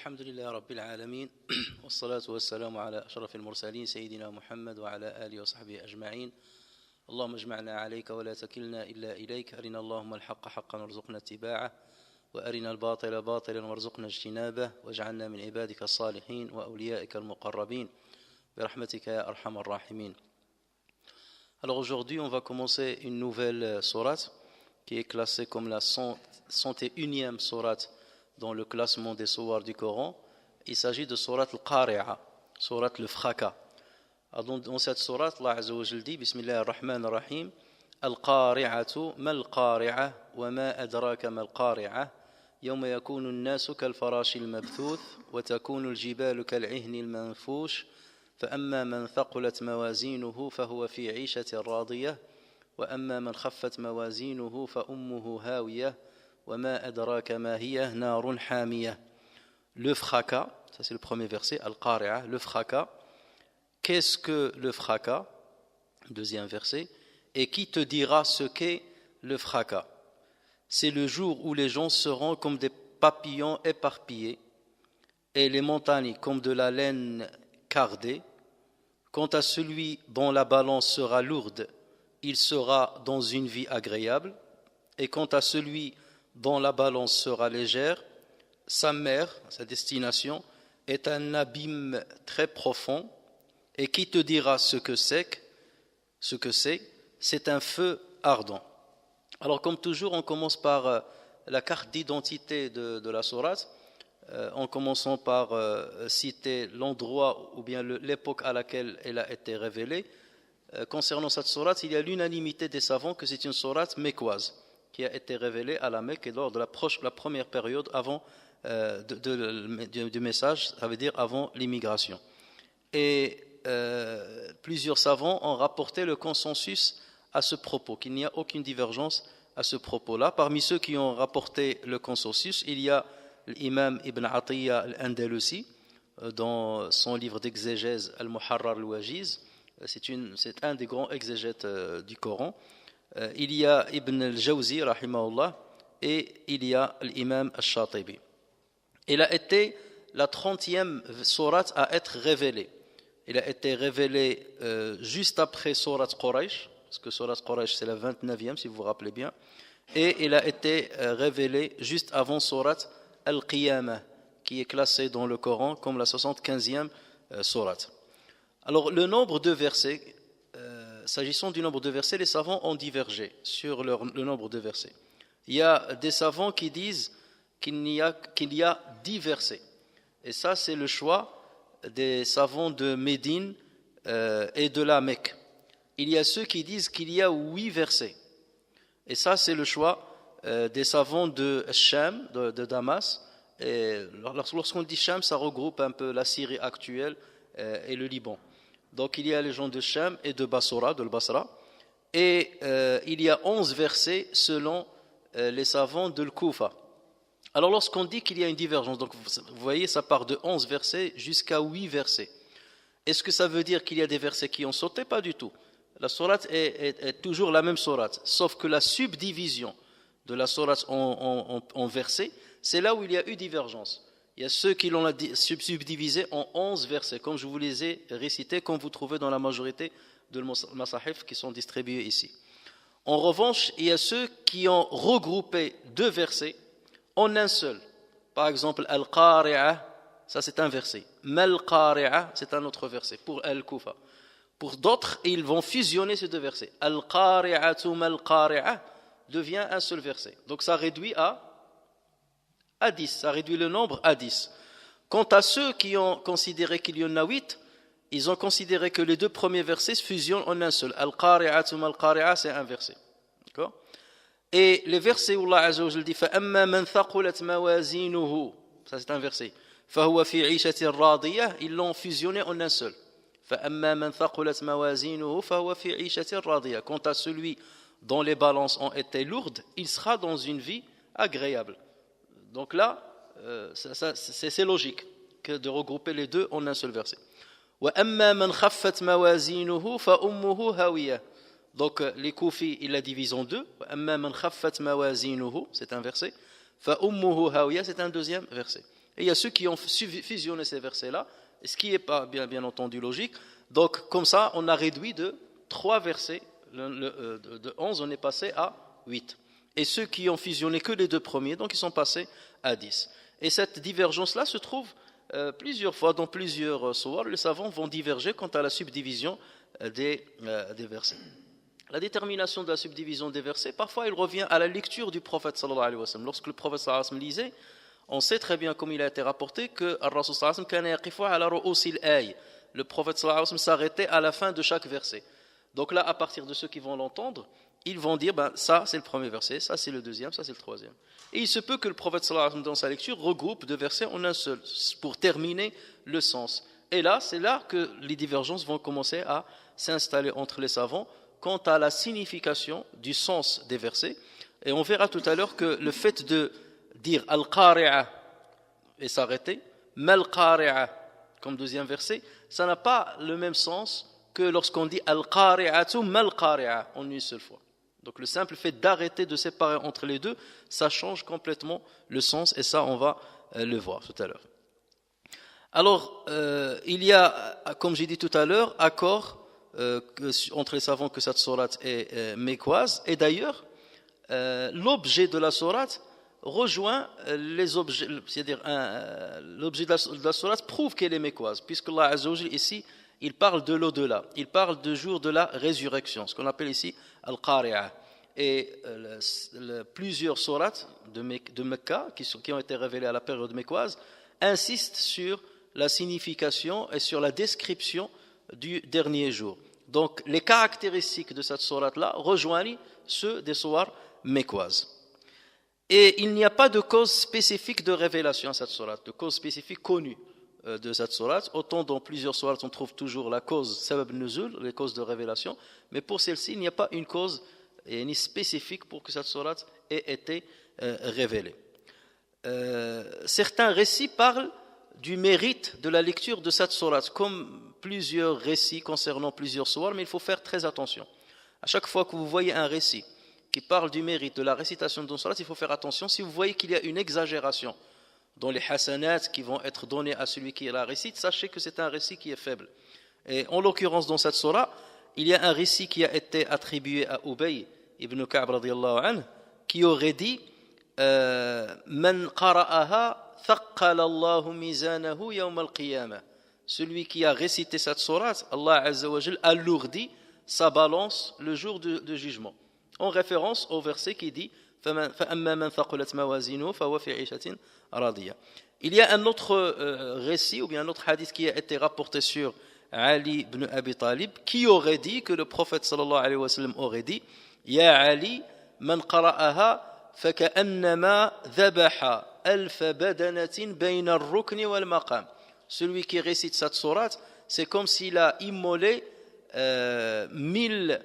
الحمد لله رب العالمين والصلاة والسلام على أشرف المرسلين سيدنا محمد وعلى آله وصحبه أجمعين. اللهم اجمعنا عليك ولا تكلنا إلا إليك. أرنا اللهم الحق حقا وارزقنا اتباعه وأرنا الباطل باطلا وارزقنا اجتنابه واجعلنا من عبادك الصالحين وأوليائك المقربين برحمتك يا أرحم الراحمين. Alors aujourd'hui on va commencer une nouvelle sourate qui est classée comme la 101e sourate dans le classement des sourates du Coran. Il s'agit de sourate al-Qari'a, sourate le fracas. Dans cette sourate, Allah Azza wa Jalla dit Bismillah ar-Rahman ar-Rahim Al-Qari'atu mal-Qari'a wa ma adraka mal-Qari'a yawma yakunu an-nasu kal-farashi al-mabthuth wa takunu al-jibalu kal-'ihni al-manfush فأما من ثقلت موازينه فهو في عيشة راضية وأما من خفت موازينه فأمه هاوية وما أدراك ما هي نار حامية. Le fracas, ça c'est le premier verset, Al-Qari'a, le fracas. Qu'est-ce que le fracas? Deuxième verset. Et qui te dira ce qu'est le fracas? C'est le jour où les gens seront comme des papillons éparpillés et les montagnes comme de la laine cardée. Quant à celui dont la balance sera lourde, il sera dans une vie agréable. Et quant à celui dont la balance sera légère, sa mère, sa destination, est un abîme très profond. Et qui te dira ce que c'est? C'est un feu ardent. Alors comme toujours, on commence par la carte d'identité de la sourate, en commençant par citer l'endroit ou bien l'époque à laquelle elle a été révélée. Concernant cette sourate, il y a l'unanimité des savants que c'est une sourate mécoise qui a été révélée à la Mecque lors de la première période avant du message, ça veut dire avant l'immigration. Et plusieurs savants ont rapporté le consensus à ce propos, qu'il n'y a aucune divergence à ce propos-là. Parmi ceux qui ont rapporté le consensus, il y a l'imam Ibn Atiyya al-Andalusi dans son livre d'exégèse Al-Muharrar al-Wajiz. C'est un des grands exégètes du Coran. Il y a Ibn al-Jawzi rahimahullah et il y a l'imam al-Shatibi. Elle a été la 30e sourate à être révélée. Elle a été révélée juste après sourate Quraysh, parce que sourate Quraysh c'est la 29e si vous vous rappelez bien, et elle a été révélée juste avant sourate Al-Qiyamah, qui est classée dans le Coran comme la 75e sourate. Alors le nombre de versets, s'agissant du nombre de versets, les savants ont divergé sur le nombre de versets. Il y a des savants qui disent qu'il y a 10 versets. Et ça, c'est le choix des savants de Médine et de la Mecque. Il y a ceux qui disent qu'il y a 8 versets. Et ça, c'est le choix des savants de Sham, de Damas. Et lorsqu'on dit Sham, ça regroupe un peu la Syrie actuelle et le Liban. Donc il y a les gens de Sham et de Basra, et il y a 11 versets selon les savants de l'Koufa. Alors lorsqu'on dit qu'il y a une divergence, donc vous voyez ça part de 11 versets jusqu'à 8 versets. Est-ce que ça veut dire qu'il y a des versets qui ont sauté? Pas du tout. La sourate est toujours la même sourate, sauf que la subdivision de la sourate en versets, c'est là où il y a eu divergence. Il y a ceux qui l'ont subdivisé en 11 versets, comme je vous les ai récités, comme vous trouvez dans la majorité de masahif qui sont distribués ici. En revanche, il y a ceux qui ont regroupé 2 versets en un seul. Par exemple, Al-Qari'a, ça c'est un verset. Mal-Qari'a, c'est un autre verset, pour Al-Kufa. Pour d'autres, ils vont fusionner ces 2 versets. Al-Qari'atu mal-Qari'a devient un seul verset. Donc ça réduit à 10, ça réduit le nombre à 10. Quant à ceux qui ont considéré qu'il y en a 8, ils ont considéré que les 2 premiers versets se fusionnent en un seul. Al-Qari'atu mal-Qari'a, c'est un verset. D'accord? Et les versets où Allah Azza wa Jalla dit فَأَمَّا مَنْ ثَقُلَتْ مَوَازِينُهُ, ça c'est un verset. فَهُوَ فِي عِيشَةٍ رَاضِيَةٍ, ils l'ont fusionné en un seul. فَأَمَّا مَنْ ثَقُلَتْ مَوَازِينُهُ فَهُوَ فِي عِيشَةٍ رَاضِيَةٍ. Quant à celui dont les balances ont été lourdes, il sera dans une vie agréable. Donc là, c'est logique que de regrouper les 2 en un seul verset. وَأَمَّا مَنْ خَفَّتْ مَوَازِينُهُ فَأُمُّهُ هَاوِيَةٌ. Donc les Koufis, il la divise en 2. وَأَمَّا مَنْ خَفَّتْ مَوَازِينُهُ, c'est un verset. فَأُمُّهُ هَاوِيَةٌ, c'est un deuxième verset. Et il y a ceux qui ont fusionné ces versets-là, ce qui n'est pas bien entendu logique. Donc, comme ça, on a réduit de 3 versets, de 11, on est passé à 8. Et ceux qui ont fusionné que les 2 premiers, donc ils sont passés à 10. Et cette divergence-là se trouve plusieurs fois dans plusieurs sourates. Les savants vont diverger quant à la subdivision des versets. La détermination de la subdivision des versets, parfois il revient à la lecture du prophète sallallahu alayhi wa sallam. Lorsque le prophète sallallahu alayhi wa sallam lisait, on sait très bien, comme il a été rapporté, que Ar-Rasul sallallahu alayhi wa sallam, le prophète sallallahu alayhi wa sallam s'arrêtait à la fin de chaque verset. Donc là, à partir de ceux qui vont l'entendre, ils vont dire, ça c'est le premier verset, ça c'est le deuxième, ça c'est le troisième. Et il se peut que le prophète sallallahu alayhi wa sallam, dans sa lecture, regroupe 2 versets en un seul, pour terminer le sens. Et là, c'est là que les divergences vont commencer à s'installer entre les savants quant à la signification du sens des versets. Et on verra tout à l'heure que le fait de dire al-qari'a et s'arrêter, mal-qari'a comme deuxième verset, ça n'a pas le même sens que lorsqu'on dit al-qari'atu mal-qari'a en une seule fois. Donc le simple fait d'arrêter, de séparer entre les deux, ça change complètement le sens, et ça on va le voir tout à l'heure. Alors il y a, comme j'ai dit tout à l'heure, accord entre les savants que cette sourate est mécoise, et d'ailleurs l'objet de la sourate rejoint les objets, c'est-à-dire l'objet de la sourate prouve qu'elle est mécoise, puisque Allah Azza wa Jalla ici il parle de l'au-delà, il parle du jour de la résurrection, ce qu'on appelle ici Al-Qari'a. Et plusieurs sourates de Mecca, qui ont été révélées à la période mécoise, insistent sur la signification et sur la description du dernier jour. Donc les caractéristiques de cette sourate-là rejoignent ceux des sourates mécoises. Et il n'y a pas de cause spécifique de révélation à cette sourate, de cause spécifique connue de cette sourate. Autant dans plusieurs sourates on trouve toujours la cause sabab nuzul, les causes de révélation, mais pour celle-ci il n'y a pas une cause ni spécifique pour que cette sourate ait été révélée. Certains récits parlent du mérite de la lecture de cette sourate, comme plusieurs récits concernant plusieurs sourates, mais il faut faire très attention. À chaque fois que vous voyez un récit qui parle du mérite de la récitation d'une sourate, il faut faire attention. Si vous voyez qu'il y a une exagération dans les hasanats qui vont être donnés à celui qui la récite, sachez que c'est un récit qui est faible. Et en l'occurrence, dans cette sourate, il y a un récit qui a été attribué à Ubay ibn Ka'b radiyallahu anhu, qui aurait dit Man qara'aha thaqqala Allahu mizanahu yawm al-qiyamah. Celui qui a récité cette sourate, Allah Azza wa Jalla alourdit sa balance le jour de jugement. En référence au verset qui dit فَأَمَّا مَنْ ثَقُلَتْ مَوَازِينُهُ فَهُوَ فِي عِيشَةٍ رَاضِيَةٍ. Il y a un autre récit ou bien un autre hadith qui a été rapporté sur Ali ibn Abi Talib, qui aurait dit que le prophète sallallahu alayhi wa sallam aurait dit Ya Ali, man qara'aha فَكَأَنَّمَا ذَبَحَ أَلْفَ بَدَنَةٍ بَيْنَ الرُّكْنِ وَالْمَقَامِ. Celui qui récite cette sourate, c'est comme s'il a immolé 1000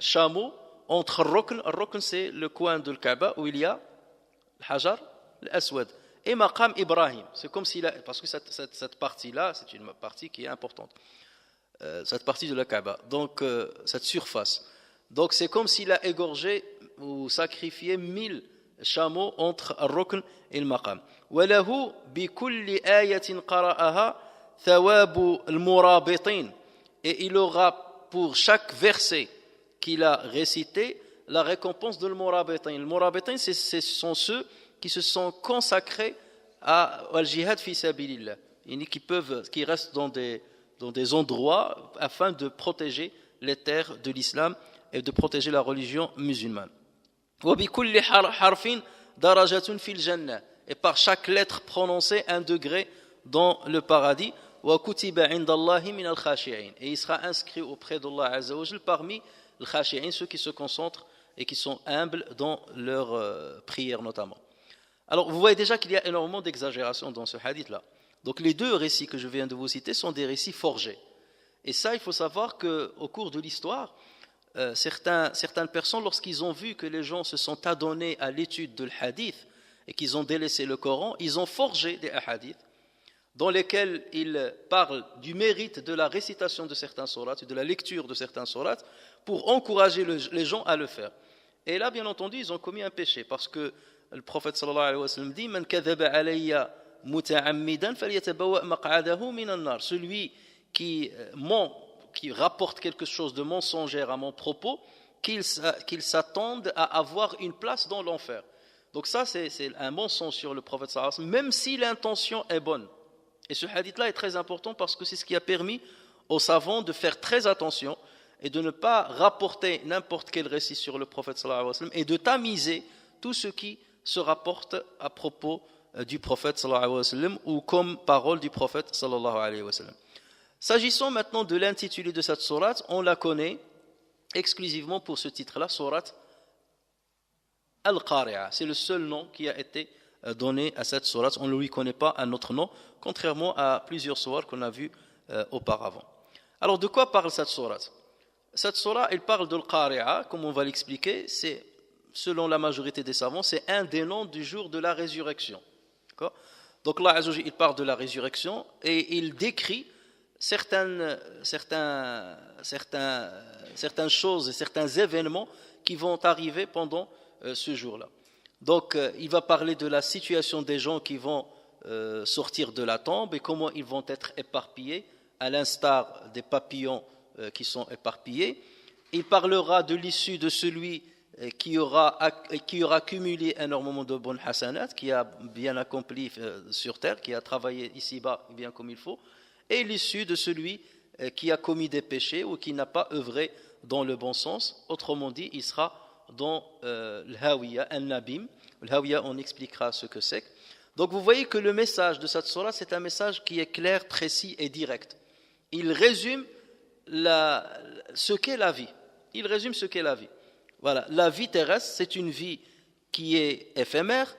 chameaux entre Rukn. Rukn, c'est le coin de Kaaba où il y a le Hajar, l'Aswad, et Maqam Ibrahim. C'est comme s'il a, parce que cette partie-là, c'est une partie qui est importante, cette partie de la Kaaba, donc cette surface. Donc c'est comme s'il a égorgé ou sacrifié 1000 chameaux entre Rukn et le Maqam. وَلَهُ بِكُلِّ آيَةٍ قَرَأَهَا ثَوَابُ الْمُرَابِطِينَ. Et il aura pour chaque verset qu'il a récité la récompense de l'Murabitin. Le Murabitin, ce sont ceux qui se sont consacrés al jihad fi sabilillah, qui restent dans des endroits afin de protéger les terres de l'islam et de protéger la religion musulmane. وَبِكُلِّ حَرْفٍ دَرَجَةٌ فِي الْجَنَّةِ. Et par chaque lettre prononcée, un degré dans le paradis. وَكُتِبَ عِنْدَ اللَّهِ مِنَ الْخَاشِعِينَ. Et il sera inscrit auprès d'Allah Azza wa Jal parmi les khashi'in, ceux qui se concentrent et qui sont humbles dans leur prière notamment. Alors vous voyez déjà qu'il y a énormément d'exagération dans ce hadith-là. Donc les 2 récits que je viens de vous citer sont des récits forgés. Et ça, il faut savoir qu'au cours de l'histoire, certaines personnes, lorsqu'ils ont vu que les gens se sont adonnés à l'étude de l'hadith et qu'ils ont délaissé le Coran, ils ont forgé des hadiths dans lesquels ils parlent du mérite de la récitation de certains sourates, de la lecture de certains sourates, pour encourager les gens à le faire. Et là, bien entendu, ils ont commis un péché, parce que le prophète sallallahu alayhi wa sallam dit Man kadhaba alayya متعمدا فليتبوأ مقعده من النار. Celui qui ment, qui rapporte quelque chose de mensongère à mon propos, qu'il s'attende à avoir une place dans l'enfer. Donc ça, c'est un mensonge sur le prophète sallallahu alayhi wa sallam, même si l'intention est bonne. Et ce hadith-là est très important parce que c'est ce qui a permis aux savants de faire très attention et de ne pas rapporter n'importe quel récit sur le prophète sallallahu alayhi wa sallam et de tamiser tout ce qui se rapporte à propos du prophète sallallahu alayhi wa sallam ou comme parole du prophète sallallahu alayhi wa sallam. S'agissant maintenant de l'intitulé de cette sourate, on la connaît exclusivement pour ce titre-là, sourate Al-Qari'a. C'est le seul nom qui a été donné à cette sourate. On ne lui connaît pas un autre nom, contrairement à plusieurs sourates qu'on a vues auparavant. Alors, de quoi parle cette sourate? Cette sourate, elle parle de Al-Qari'a, comme on va l'expliquer. C'est, selon la majorité des savants, c'est un des noms du jour de la résurrection. D'accord? Donc, Allah Azza wa Jalla, il parle de la résurrection et il décrit certaines choses et certains événements qui vont arriver pendant ce jour-là. Donc, il va parler de la situation des gens qui vont sortir de la tombe et comment ils vont être éparpillés, à l'instar des papillons qui sont éparpillés. Il parlera de l'issue de celui qui aura cumulé énormément de bonnes hasanat, qui a bien accompli sur terre, qui a travaillé ici-bas bien comme il faut, et l'issue de celui qui a commis des péchés ou qui n'a pas œuvré dans le bon sens. Autrement dit, il sera dans l'Hawiya, al-Nabim. L'Hawiya, on expliquera ce que c'est. Donc vous voyez que le message de cette sourate, c'est un message qui est clair, précis et direct. Il résume ce qu'est la vie. Il résume ce qu'est la vie. Voilà, la vie terrestre, c'est une vie qui est éphémère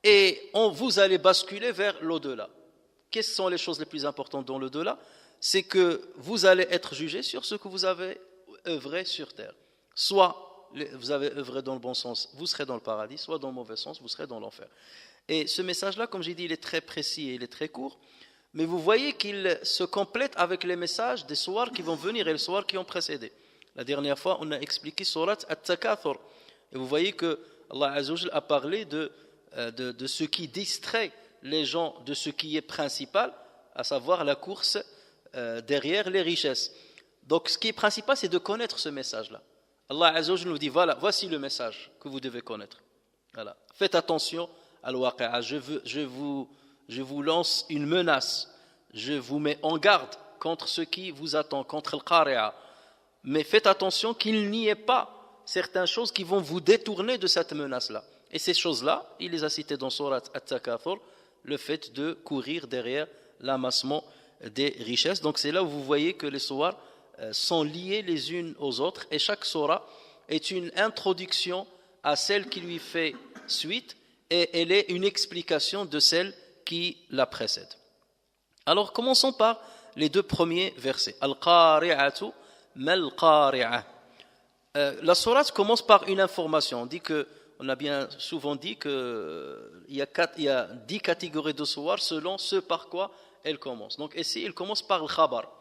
et vous allez basculer vers l'au-delà. Quelles sont les choses les plus importantes dans l'au-delà? C'est que vous allez être jugé sur ce que vous avez œuvré sur terre. Soit vous avez œuvré dans le bon sens, vous serez dans le paradis, soit dans le mauvais sens, vous serez dans l'enfer. Et ce message-là, comme j'ai dit, il est très précis et il est très court, mais vous voyez qu'il se complète avec les messages des sourates qui vont venir et les sourates qui ont précédé. La dernière fois, on a expliqué sourate At-Takathur. Et vous voyez que Allah Azza wa Jalla a parlé de ce qui distrait les gens de ce qui est principal, à savoir la course derrière les richesses. Donc ce qui est principal, c'est de connaître ce message-là. Allah Azza wa Jalla nous dit, voilà, voici le message que vous devez connaître. Voilà. Faites attention à l'waqi'a. Je vous lance une menace. Je vous mets en garde contre ce qui vous attend, contre le qari'a. Mais faites attention qu'il n'y ait pas certaines choses qui vont vous détourner de cette menace-là. Et ces choses-là, il les a citées dans Surat At-Takathur, le fait de courir derrière l'amassement des richesses. Donc c'est là où vous voyez que les sourates sont liées les unes aux autres et chaque sourate est une introduction à celle qui lui fait suite et elle est une explication de celle qui la précède. Alors commençons par les deux premiers versets. Al-Qari'atu mal-Qari'a. La sourate commence par une information. On a bien souvent dit qu'il y a 10 catégories de sourates selon ce par quoi elle commence. Donc ici, il commence par le khabar.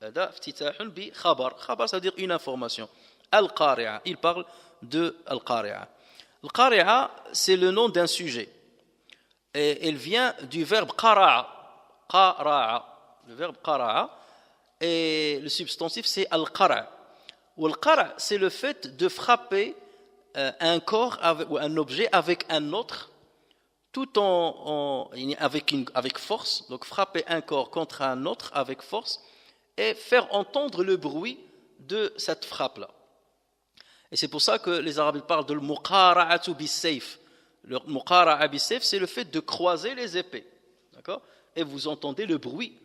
Khabar, ça veut dire une information. Al-Qari'a, il parle de Al-Qari'a. Al-Qari'a, c'est le nom d'un sujet. Et elle vient du verbe qara'a. Qara'a. Le verbe qara'a. Et le substantif, c'est Al-Qara'. Ou Al-Qara', c'est le fait de frapper un corps ou un objet avec un autre, tout avec force. Donc frapper un corps contre un autre avec force et faire entendre le bruit de cette frappe-là. Et c'est pour ça que les Arabes parlent de l'muqara'atu bis-sayf. Le muqara'a bis-sayf, c'est le fait de croiser les épées. D'accord? Et vous entendez le bruit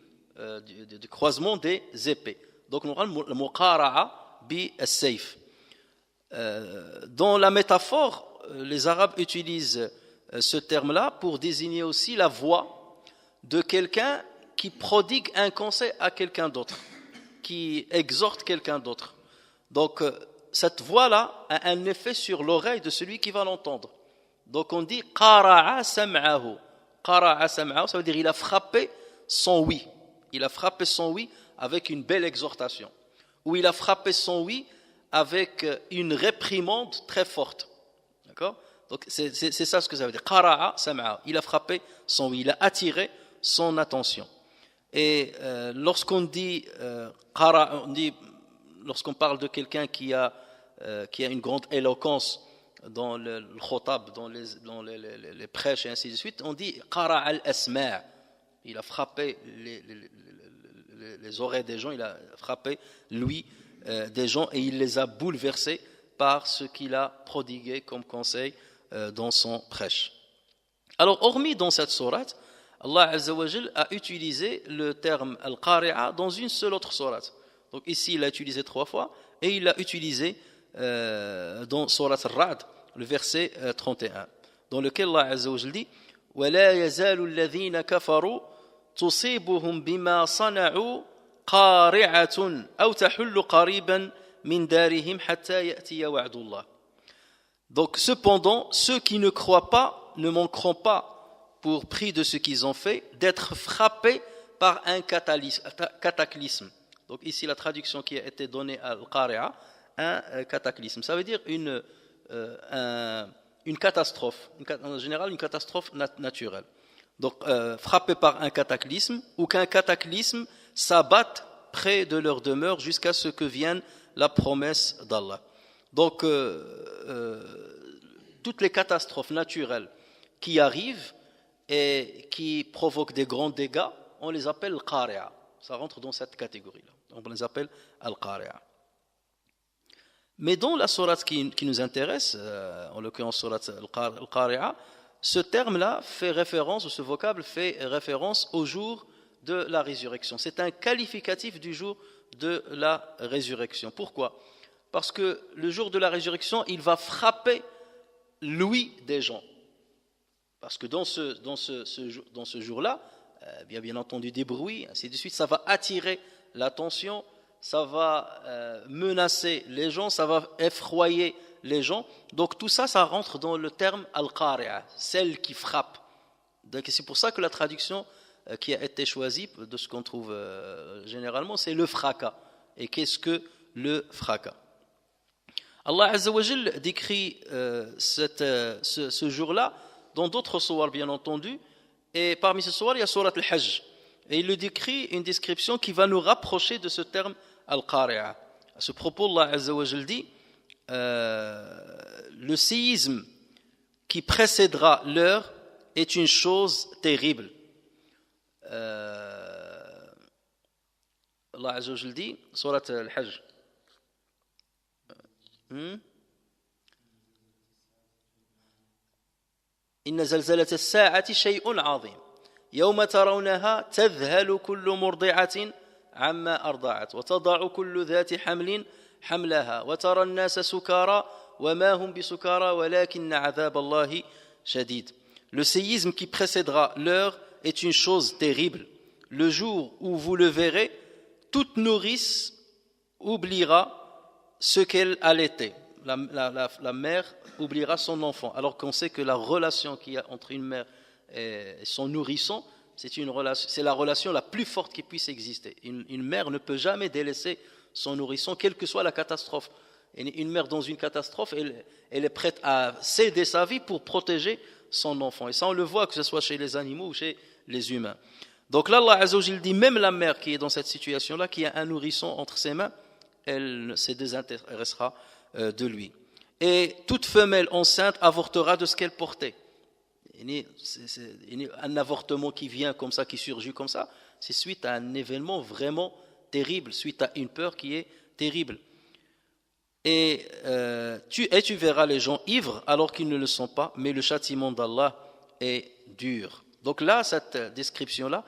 du croisement des épées. Donc on parle le muqara'a bis-sayf. Dans la métaphore, les Arabes utilisent ce terme-là pour désigner aussi la voix de quelqu'un qui prodigue un conseil à quelqu'un d'autre, qui exhorte quelqu'un d'autre. Donc cette voix-là a un effet sur l'oreille de celui qui va l'entendre. Donc on dit qara'a sam'ahu. Qara'a sam'ahu, ça veut dire il a frappé son oui. Il a frappé son oui avec une belle exhortation. Ou il a frappé son oui avec une réprimande très forte. D'accord? Donc c'est ça ce que ça veut dire. Qara'a sam'a. Il a frappé son ouïe, il a attiré son attention. Et lorsqu'on dit qara'a, lorsqu'on parle de quelqu'un qui a une grande éloquence dans le khotab, dans les prêches et ainsi de suite, on dit qara'a al-asma'. Il a frappé les oreilles des gens, il a frappé l'ouïe des gens et il les a bouleversés par ce qu'il a prodigué comme conseil dans son prêche. Alors, hormis dans cette sourate, Allah Azza wa Jal a utilisé le terme al-qari'a dans une seule autre sourate. Donc ici, il l'a utilisé 3 fois et il l'a utilisé dans sourate al-Ra'd, le verset 31, dans lequel Allah Azza wa Jal dit وَلَا يَزَالُ الَّذِينَ كَفَرُوا تُصِيبُهُمْ بِمَا صَنَعُوا قَارِعَةٌ أَوْ تَحُلُّ قَرِيبًا مِنْ دَارِهِمْ حَتَّى يَأْتِيَ وَعْدُ اللَّهِ. Donc cependant, ceux qui ne croient pas ne manqueront pas, pour prix de ce qu'ils ont fait, d'être frappés par un cataclysme. Donc ici la traduction qui a été donnée à Al-Qari'a, un cataclysme. Ça veut dire une catastrophe, en général une catastrophe naturelle. Donc frappés par un cataclysme, ou qu'un cataclysme s'abatte près de leur demeure jusqu'à ce que vienne la promesse d'Allah. Donc toutes les catastrophes naturelles qui arrivent et qui provoquent des grands dégâts, on les appelle al-qari'a. Ça rentre dans cette catégorie-là. On les appelle al-qari'a. Mais dans la sourate qui nous intéresse, en l'occurrence sourate al-qari'a, ce terme-là fait référence, ou ce vocable fait référence au jour de la résurrection. C'est un qualificatif du jour de la résurrection. Pourquoi ? Parce que le jour de la résurrection, il va frapper l'ouïe des gens. Parce que dans ce jour-là, bien entendu des bruits, ainsi de suite, ça va attirer l'attention, ça va menacer les gens, ça va effroyer les gens. Donc tout ça, ça rentre dans le terme al-qari'a, celle qui frappe. Donc c'est pour ça que la traduction qui a été choisie, de ce qu'on trouve généralement, c'est le fracas. Et qu'est-ce que le fracas ? Allah Azza wa Jal décrit ce jour-là dans d'autres sourates, bien entendu, et parmi ces sourates, il y a sourate al-Hajj. Et il le décrit une description qui va nous rapprocher de ce terme al-qari'a. À ce propos, Allah Azza wa Jal dit le séisme qui précédera l'heure est une chose terrible. Allah Azza wa Jal dit, sourate al-Hajj, إن زلزلة الساعة شيء عظيم يوم ترونها تذهل كل مرضعة عما أرضعت وتضع كل ذات حمل حملها وترى الناس سكارى وما هم بسكارى ولكن عذاب الله شديد. Le séisme qui précédera l'heure est une chose terrible. Le jour où vous le verrez, toute nourrice oubliera ce qu'elle allaitait. La mère oubliera son enfant, alors qu'on sait que la relation qu'il y a entre une mère et son nourrisson, c'est la relation la plus forte qui puisse exister. Une mère ne peut jamais délaisser son nourrisson, quelle que soit la catastrophe. Une mère dans une catastrophe, elle est prête à céder sa vie pour protéger son enfant. Et ça, on le voit, que ce soit chez les animaux ou chez les humains. Donc là, Allah Azza wa Jal dit, même la mère qui est dans cette situation-là, qui a un nourrisson entre ses mains, elle se désintéressera de lui. Et toute femelle enceinte avortera de ce qu'elle portait. Un avortement qui vient comme ça, qui surgit comme ça, c'est suite à un événement vraiment terrible, suite à une peur qui est terrible. Et tu verras les gens ivres alors qu'ils ne le sont pas, mais le châtiment d'Allah est dur. Donc là, cette description-là,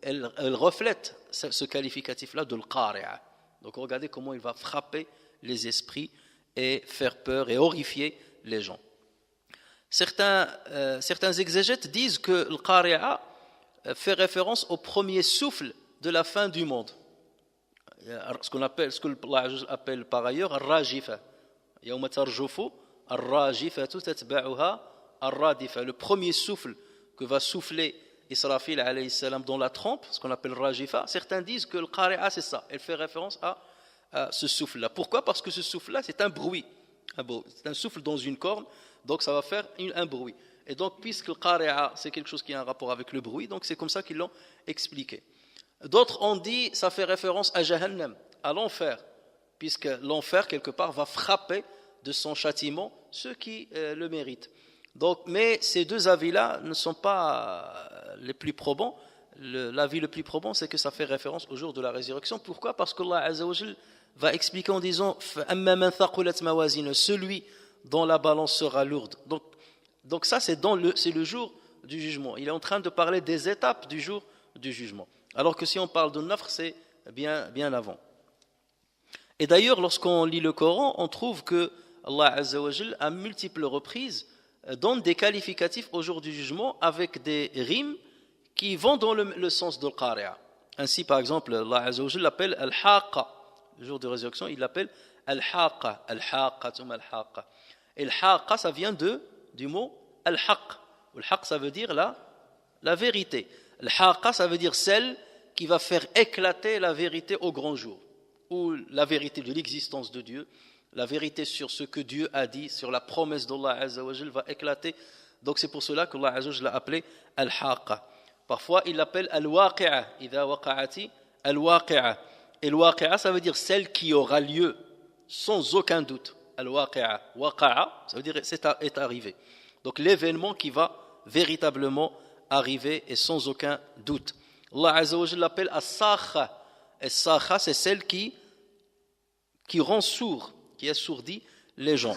elle reflète ce qualificatif-là de l'qari'a. Donc regardez comment il va frapper les esprits et faire peur et horrifier les gens. Certains exégètes disent que le qari'a fait référence au premier souffle de la fin du monde. Ce que Allah appelle par ailleurs ar-rajifa. Yawma tarjufu ar-rajifatu tatba'uha ar-radifa. Le premier souffle que va souffler Israfil alayhi salam dans la trompe, ce qu'on appelle rajifa. Certains disent que le qari'a c'est ça. Elle fait référence à ce souffle-là. Pourquoi ? Parce que ce souffle-là, c'est un bruit. C'est un souffle dans une corne. Donc ça va faire un bruit. Et donc puisque le qari'a c'est quelque chose qui a un rapport avec le bruit, donc c'est comme ça qu'ils l'ont expliqué. D'autres ont dit ça fait référence à Jahannam, à l'enfer, puisque l'enfer quelque part va frapper de son châtiment ceux qui le méritent. Donc, mais ces deux avis-là ne sont pas les plus probants. L'avis le plus probant, c'est que ça fait référence au jour de la résurrection. Pourquoi ? Parce qu'Allah Azza wa Jal va expliquer en disant celui dont la balance sera lourde. Donc ça, c'est le jour du jugement. Il est en train de parler des étapes du jour du jugement. Alors que si on parle de nafr, c'est bien avant. Et d'ailleurs, lorsqu'on lit le Coran, on trouve que Allah Azza wa Jal, à multiples reprises, donne des qualificatifs au jour du jugement avec des rimes qui vont dans le sens de l'qari'a. Ainsi, par exemple, Allah Azza wa Jal l'appelle al-haqqa. Le jour de résurrection, il l'appelle al-haqqa. Al-haqqa, al-haqqa. Et al-haqqa, ça vient du mot al-haqq. Al-haqq, ça veut dire la vérité. Al-haqqa, ça veut dire celle qui va faire éclater la vérité au grand jour. Ou la vérité de l'existence de Dieu, la vérité sur ce que Dieu a dit, sur la promesse d'Allah Azza wa Jal va éclater. Donc c'est pour cela qu'Allah Azza wa Jal l'a appelé al-haqqa. Parfois il l'appelle al-waqi'a, idha waqa'ati al-waqi'a. Et al-waqi'a, ça veut dire celle qui aura lieu sans aucun doute. Al-waqi'a, waqa'a, ça veut dire est arrivé. Donc l'événement qui va véritablement arriver et sans aucun doute. Allah Azza wa Jal l'appelle as-sakha. As-sakha, c'est celle qui rend sourd, qui assourdit les gens.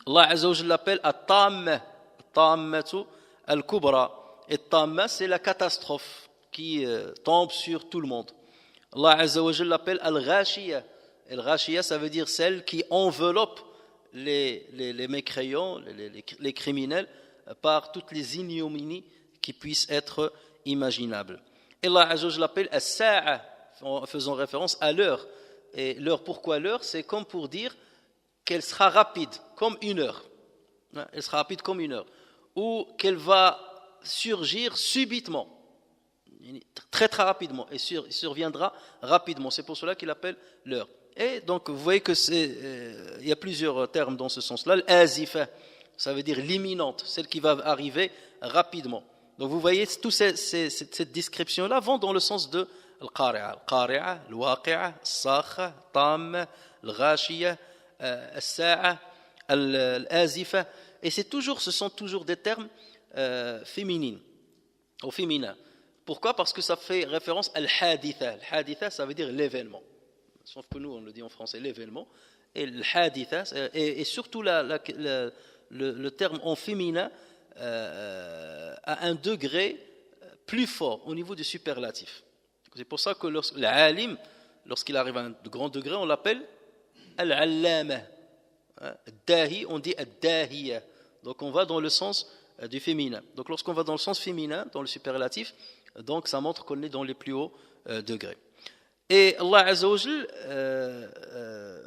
Allah Azza wa Jal l'appelle at-tamma, at-tammatu al-kubra. Et tamma, c'est la catastrophe qui tombe sur tout le monde. Allah Azza wa Jal l'appelle al-ghashiya. Al-ghashiya, ça veut dire celle qui enveloppe les mécréants, les criminels, par toutes les ignominies qui puissent être imaginables. Et Allah Azza wa Jal l'appelle as-sa'a, en faisant référence à l'heure. Et l'heure, pourquoi l'heure ? C'est comme pour dire qu'elle sera rapide, comme une heure. Elle sera rapide comme une heure. Ou qu'elle va surgir subitement, très très rapidement, et surviendra rapidement. C'est pour cela qu'il appelle l'heure. Et donc vous voyez que il y a plusieurs termes dans ce sens-là. L'azifa, ça veut dire l'imminente, celle qui va arriver rapidement. Donc vous voyez, toutes cette description-là vont dans le sens de القارعة القارعة الواقعة الصاخة الطامة الغاشية الساعة الآزفة. Et ce sont toujours des termes féminins ou féminins. Pourquoi ? Parce que ça fait référence à al-haditha. Al-haditha, ça veut dire l'événement. Sauf que nous, on le dit en français, l'événement. Et al-haditha, et surtout le terme en féminin a un degré plus fort au niveau du superlatif. C'est pour ça que l'alim, lorsqu'il arrive à un grand degré, on l'appelle al-allama. Dahi, on dit ad-dahiya. Donc on va dans le sens du féminin. Donc lorsqu'on va dans le sens féminin, dans le superlatif, donc ça montre qu'on est dans les plus hauts degrés. Et Allah Azza wa Jal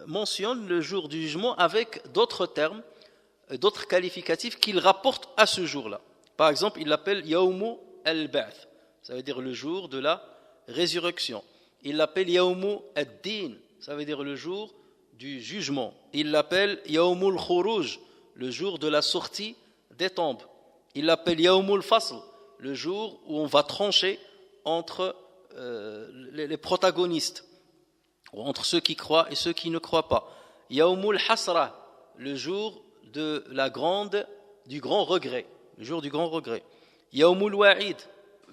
mentionne le jour du jugement avec d'autres termes, d'autres qualificatifs qu'il rapporte à ce jour-là. Par exemple, il l'appelle Yawmu al-Ba'th. Ça veut dire le jour de la résurrection. Il l'appelle Yawmu ad-Din, ça veut dire le jour du jugement. Il l'appelle Yawmul Khuruj, le jour de la sortie des tombes. Il l'appelle Yawmul Fasl, le jour où on va trancher entre les protagonistes, entre ceux qui croient et ceux qui ne croient pas. Yawmul Hasra, le jour du grand regret, le jour du grand regret. Yawmul Wa'id,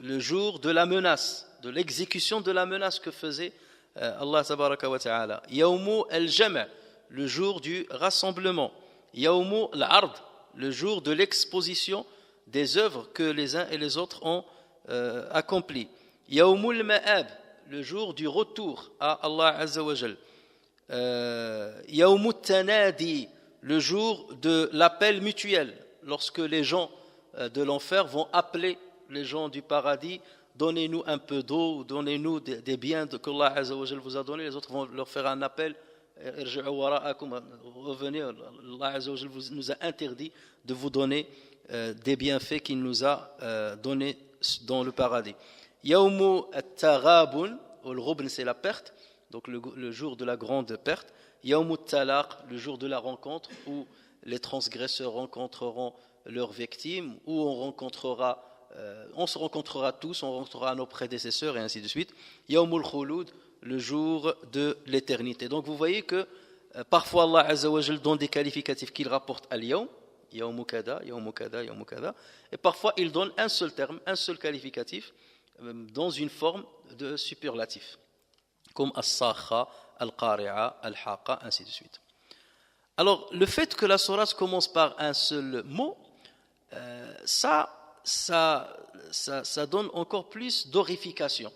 le jour de la menace, de l'exécution de la menace que faisait Allah tabaraka wa ta'ala. Yawmu al-Jama', le jour du rassemblement. Yawmu al-Ard, le jour de l'exposition des œuvres que les uns et les autres ont accomplies. Yawmu al-Ma'ab, le jour du retour à Allah Azza wa Jal. Yawmu al-Tanadi, le jour de l'appel mutuel, lorsque les gens de l'enfer vont appeler les gens du paradis, donnez-nous un peu d'eau, donnez-nous des biens que Allah Azza wa Jal vous a donnés. Les autres vont leur faire un appel, revenez, Allah Azza wa Jal nous a interdit de vous donner des bienfaits qu'il nous a donnés dans le paradis. Yawmu at-Taghabun, al-Ghubn c'est la perte, donc le jour de la grande perte. Yawmu at-Talaq, le jour de la rencontre, ou les transgresseurs rencontreront leurs victimes, où on se rencontrera tous, on rencontrera nos prédécesseurs et ainsi de suite. Yawmul Khulud, le jour de l'éternité. Donc vous voyez que parfois Allah Azza wa Jal donne des qualificatifs qu'il rapporte à l'Yawm, Yawmu kada, Yawmu kada, Yawmu kada, et parfois il donne un seul terme, un seul qualificatif dans une forme de superlatif, comme As-Sakha, Al-Qari'a, Al-Haqa, ainsi de suite. Alors, le fait que la sourate commence par un seul mot, ça donne encore plus d'horrification.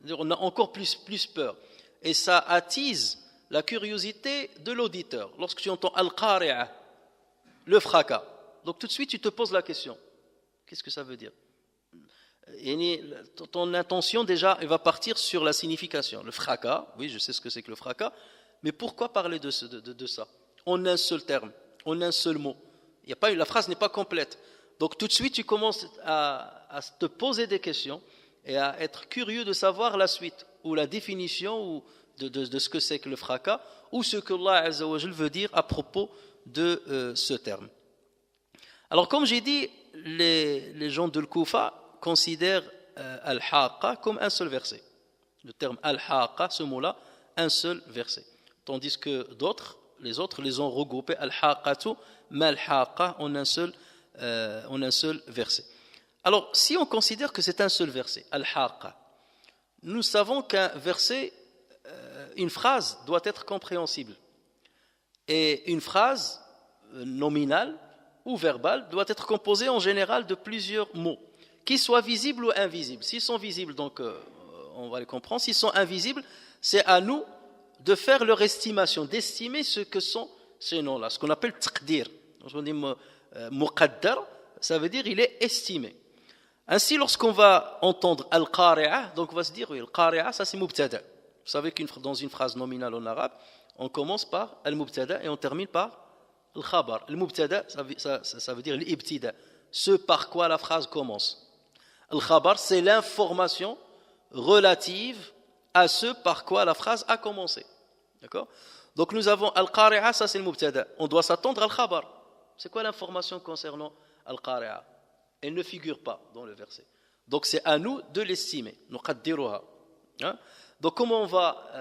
On a encore plus peur. Et ça attise la curiosité de l'auditeur. Lorsque tu entends Al-Qari'a, le fracas, donc tout de suite tu te poses la question. Qu'est-ce que ça veut dire? Et ton intention déjà, elle va partir sur la signification. Le fracas, oui, je sais ce que c'est que le fracas, mais pourquoi parler de ça en un seul terme, en un seul mot? La phrase n'est pas complète. Donc tout de suite, tu commences à te poser des questions et à être curieux de savoir la suite, ou la définition de ce que c'est que le fracas, ou ce que Allah Azza wa Jal veut dire à propos de ce terme. Alors comme j'ai dit, les gens de l'Koufa considèrent Al-Haqqa comme un seul verset. Le terme Al-Haqqa, ce mot-là, un seul verset. Tandis que les autres les ont regroupés Al-Haqqatu, Mal-Haqqa en un seul verset. Alors, si on considère que c'est un seul verset, Al-Haqqa, nous savons qu'un verset, une phrase doit être compréhensible. Et une phrase nominale ou verbale doit être composée en général de plusieurs mots, qu'ils soient visibles ou invisibles. S'ils sont visibles, donc on va les comprendre. S'ils sont invisibles, c'est à nous de faire leur estimation, d'estimer ce que sont ces noms-là, ce qu'on appelle taqdir. On dit muqaddar, ça veut dire il est estimé. Ainsi, lorsqu'on va entendre al-qari'a, donc on va se dire, oui, al-qari'a, ça c'est mubtada. Vous savez que dans une phrase nominale en arabe, on commence par al-mubtada et on termine par al-khabar. Al-mubtada, ça veut dire l'ibtida, ce par quoi la phrase commence. Al-khabar, c'est l'information relative à ce par quoi la phrase a commencé. D'accord? Donc nous avons al-qari'a, ça c'est le mubtada. On doit s'attendre al-khabar. C'est quoi l'information concernant al-qari'a? Elle ne figure pas dans le verset. Donc c'est à nous de l'estimer. Nuqaddiruha. Donc comment on va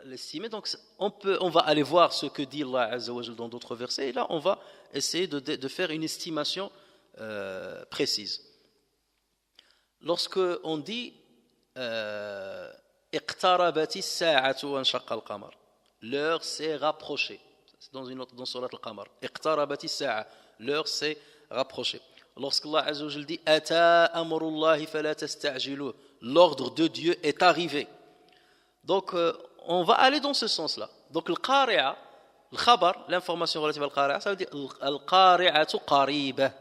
l'estimer? Donc on va aller voir ce que dit Allah Azza wa Jal dans d'autres versets, et là on va essayer de faire une estimation précise. Lorsque on dit iqtarabati as-sa'atu wa inshaqqa al-qamar, l'heure s'est rapprochée. C'est dans Surat al-Qamar. Iqtarabati as-sa'a, l'heure s'est rapprochée. Lorsqu'Allah Azza wa Jal dit ata amrullahi fala tasta'jiluh, l'ordre de Dieu est arrivé. Donc on va aller dans ce sens-là. Donc le qari'a, le khabar, l'information relative al qari'a, ça veut dire al-qari'atu qariba.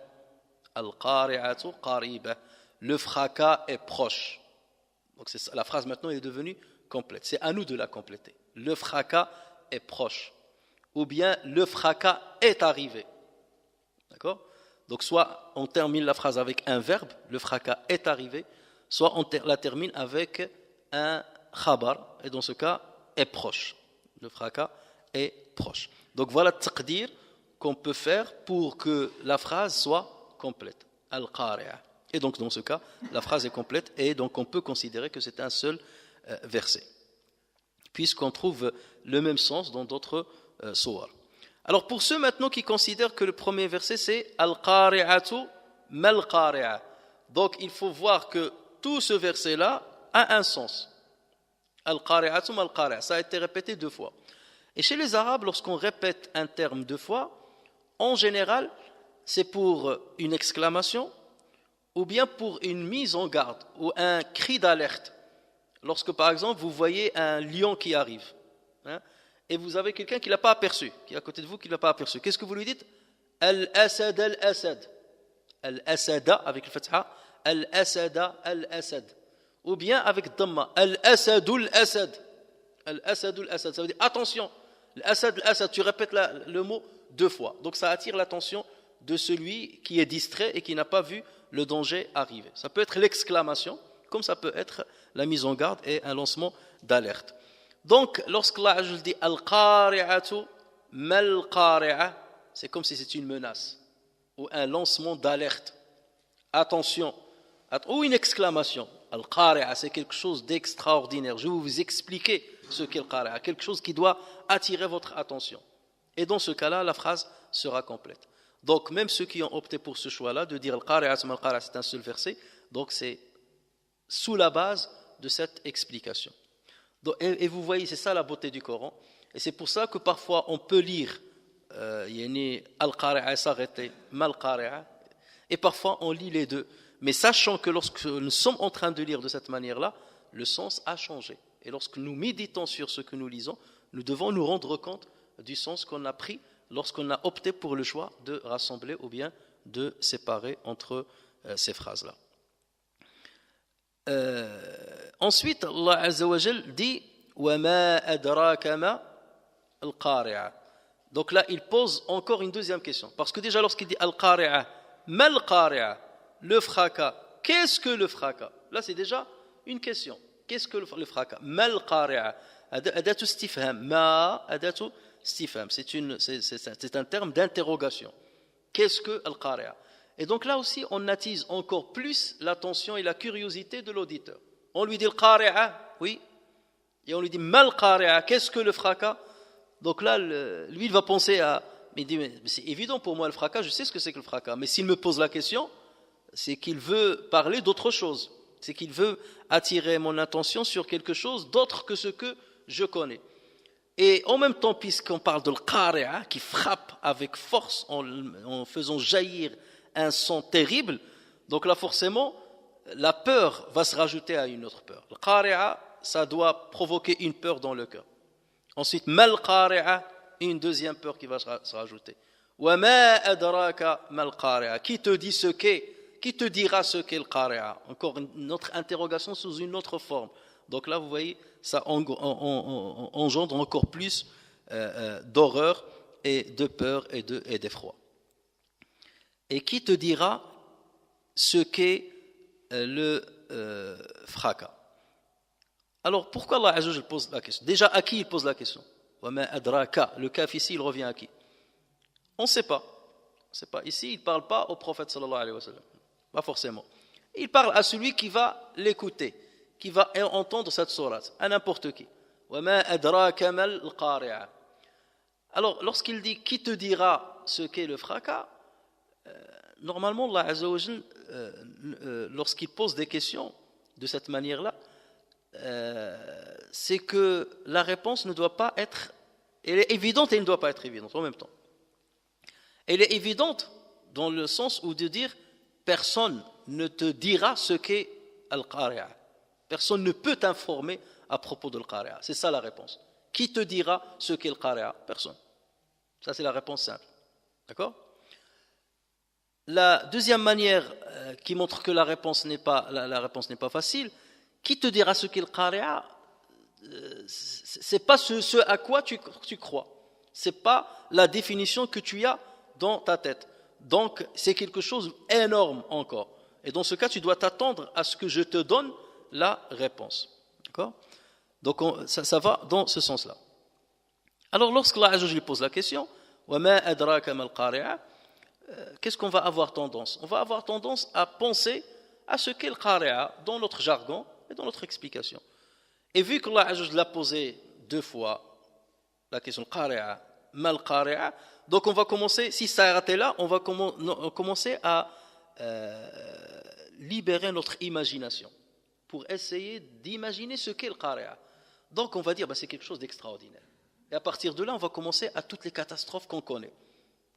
Al-qari'atu qariba. Le fracas est proche. Donc la phrase maintenant est devenue complète. C'est à nous de la compléter. Le fracas est proche. Ou bien le fracas est arrivé. D'accord? Donc soit on termine la phrase avec un verbe, le fracas est arrivé, soit on la termine avec un khabar, et dans ce cas est proche. Le fracas est proche. Donc voilà le taqdir qu'on peut faire pour que la phrase soit complète. Al-qari'a. Et donc dans ce cas, la phrase est complète, et donc on peut considérer que c'est un seul verset, puisqu'on trouve le même sens dans d'autres sourates. Alors pour ceux maintenant qui considèrent que le premier verset c'est Al-Qari'atu Mal-Qari'a, donc il faut voir que tout ce verset-là a un sens. Al-Qari'atu Mal-Qari'a, ça a été répété 2 fois. Et chez les Arabes, lorsqu'on répète un terme 2 fois, en général, c'est pour une exclamation ou bien pour une mise en garde ou un cri d'alerte. Lorsque par exemple vous voyez un lion qui arrive, et vous avez quelqu'un qui ne l'a pas aperçu, qui est à côté de vous, qui ne l'a pas aperçu. Qu'est-ce que vous lui dites? Al-Asad, Al-Asad. Al-Asada, avec le fatha, Al-Asada, Al-Asad. Ou bien avec Dhamma, Al-Asadul Asad. Al-Asadul Asad, ça veut dire attention, Al-Asad, Al-Asad, tu répètes le mot 2 fois. Donc ça attire l'attention de celui qui est distrait et qui n'a pas vu le danger arriver. Ça peut être l'exclamation, comme ça peut être la mise en garde et un lancement d'alerte. Donc, lorsqu'Allah dit Al-Qari'atu Mal-Qari'a, c'est comme si c'était une menace ou un lancement d'alerte. Attention, ou une exclamation. Al-Qari'a, c'est quelque chose d'extraordinaire. Je vais vous expliquer ce qu'est Al-Qari'a, quelque chose qui doit attirer votre attention. Et dans ce cas-là, la phrase sera complète. Donc, même ceux qui ont opté pour ce choix-là, de dire Al-Qari'a, c'est un seul verset, donc c'est sous la base de cette explication. Donc, et vous voyez, c'est ça la beauté du Coran. Et c'est pour ça que parfois on peut lire Al-Qari'a s'arrêter, Mal-Qari'a, et parfois on lit les deux. Mais sachant que lorsque nous sommes en train de lire de cette manière-là, le sens a changé. Et lorsque nous méditons sur ce que nous lisons, nous devons nous rendre compte du sens qu'on a pris lorsqu'on a opté pour le choix de rassembler ou bien de séparer entre ces phrases-là. Ensuite, Allah Azza wa Jal dit وَمَا أَدْرَاكَ مَا الْقَارِعَةُ. Donc là, il pose encore une deuxième question. Parce que déjà, lorsqu'il dit Al-Qari'a, Mal Qari'a, le fracas, qu'est-ce que le fracas? Là, c'est déjà une question. Qu'est-ce que le fracas? Mal Qari'a, Adatu Istifham, Ma Adatu Istifham. C'est un terme d'interrogation. Qu'est-ce que Al-Qari'a? Et donc là aussi, on attise encore plus l'attention et la curiosité de l'auditeur. On lui dit Al-Qari'a, oui, et on lui dit Mal Qari'a, qu'est-ce que le fracas? Donc là, lui, il va penser à... Mais il dit, mais c'est évident pour moi le fracas, je sais ce que c'est que le fracas. Mais s'il me pose la question, c'est qu'il veut parler d'autre chose. C'est qu'il veut attirer mon attention sur quelque chose d'autre que ce que je connais. Et en même temps, puisqu'on parle de l'qari'a, qui frappe avec force en faisant jaillir un son terrible, donc là forcément, la peur va se rajouter à une autre peur. L'qari'a, ça doit provoquer une peur dans le cœur. Ensuite, mal qari'a, une deuxième peur qui va se rajouter. Wa ma adraka mal qari'a. Qui te dit ce qu'est? Qui te dira ce qu'est le qari'a? Encore une autre interrogation sous une autre forme. Donc là, vous voyez, ça engendre encore plus d'horreur et de peur et d'effroi. Et qui te dira ce qu'est le fracas? Alors, pourquoi Allah Azza wa Jalla pose la question? Déjà, à qui il pose la question? Le kaf ici, il revient à qui? On ne sait pas. Ici, il ne parle pas au prophète sallallahu alayhi wa sallam. Pas forcément. Il parle à celui qui va l'écouter, qui va entendre cette sourate, à n'importe qui. Alors, lorsqu'il dit qui te dira ce qu'est le fracas, normalement, Allah Azza wa Jalla, lorsqu'il pose des questions de cette manière-là, c'est que la réponse ne doit pas être, elle est évidente et elle ne doit pas être évidente en même temps. Elle est évidente dans le sens où de dire personne ne te dira ce qu'est Al-Qari'a. Personne ne peut t'informer à propos de Al-Qari'a. C'est ça la réponse. Qui te dira ce qu'est Al-Qari'a? Personne. Ça c'est la réponse simple. D'accord? La deuxième manière qui montre que la réponse n'est pas facile, qui te dira ce qu'est le qari'a? C'est pas ce à quoi tu crois. C'est pas la définition que tu as dans ta tête. Donc c'est quelque chose d'énorme encore. Et dans ce cas, tu dois t'attendre à ce que je te donne la réponse. D'accord? Donc ça va dans ce sens-là. Alors lorsque Allah Azza wa Jalla pose la question, wa ma adraka mal qari'a, qu'est-ce qu'on va avoir tendance? On va avoir tendance à penser à ce qu'est le qari'a dans notre jargon et dans notre explication. Et vu que Allah l'a posé deux fois, la question qari'a, mal qari'a, donc on va commencer, si ça a raté là, on va commencer à libérer notre imagination pour essayer d'imaginer ce qu'est le qari'a. Donc on va dire, c'est quelque chose d'extraordinaire. Et à partir de là, on va commencer à toutes les catastrophes qu'on connaît.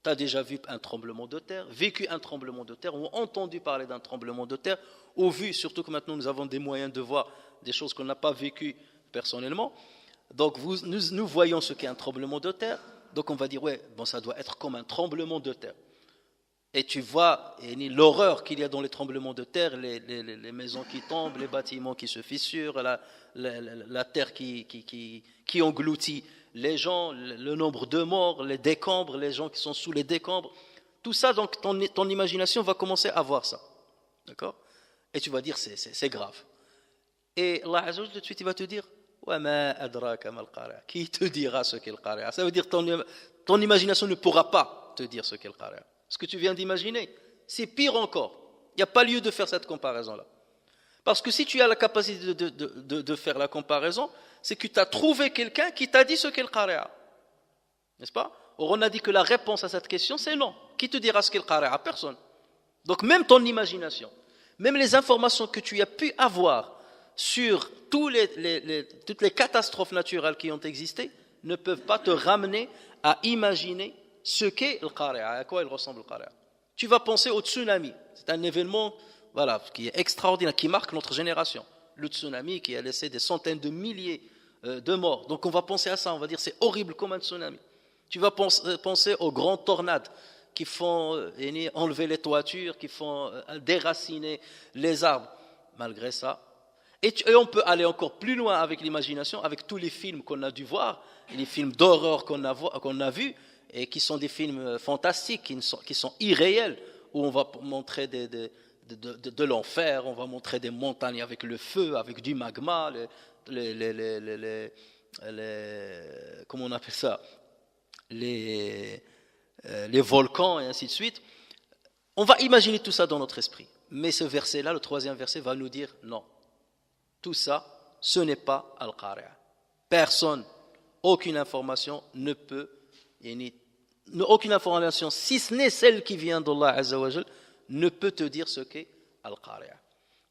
Tu as déjà vu un tremblement de terre, vécu un tremblement de terre, ou entendu parler d'un tremblement de terre, ou vu, surtout que maintenant nous avons des moyens de voir des choses qu'on n'a pas vécues personnellement. Donc nous voyons ce qu'est un tremblement de terre, donc on va dire, ça doit être comme un tremblement de terre. Et tu vois l'horreur qu'il y a dans les tremblements de terre, les maisons qui tombent, les bâtiments qui se fissurent, la terre qui engloutit les gens, le nombre de morts, les décombres, les gens qui sont sous les décombres. Tout ça, donc ton imagination va commencer à voir ça. D'accord? Et tu vas dire, c'est grave. Et Allah Azza wa Jalla, tout de suite, il va te dire, wa ma adraka mal qari'a. Qui te dira ce qu'est le qari'a? Ça veut dire ton imagination ne pourra pas te dire ce qu'est le qari'a. Ce que tu viens d'imaginer, c'est pire encore. Il n'y a pas lieu de faire cette comparaison-là. Parce que si tu as la capacité de faire la comparaison, c'est que tu as trouvé quelqu'un qui t'a dit ce qu'est le qari'a. N'est-ce pas? Or, on a dit que la réponse à cette question, c'est non. Qui te dira ce qu'est le qari'a? Personne. Donc même ton imagination, même les informations que tu as pu avoir sur toutes les catastrophes naturelles qui ont existé, ne peuvent pas te ramener à imaginer ce qu'est le qari'a, à quoi il ressemble le qari'a. Tu vas penser au tsunami. C'est un événement qui est extraordinaire, qui marque notre génération. Le tsunami qui a laissé des centaines de milliers de morts. Donc on va penser à ça, on va dire c'est horrible comme un tsunami. Tu vas penser aux grandes tornades qui font enlever les toitures, qui font déraciner les arbres. Malgré ça, et on peut aller encore plus loin avec l'imagination, avec tous les films qu'on a dû voir, les films d'horreur qu'on a vus, et qui sont des films fantastiques, qui sont irréels, où on va montrer de l'enfer, on va montrer des montagnes avec le feu, avec du magma, comment on appelle ça, les volcans et ainsi de suite. On va imaginer tout ça dans notre esprit. Mais ce verset-là, le 3e verset, va nous dire non. Tout ça, ce n'est pas Al-Qari'a. Personne, aucune information ne peut, aucune information, si ce n'est celle qui vient d'Allah Azza wa Jal, ne peut te dire ce qu'est Al-Qari'a.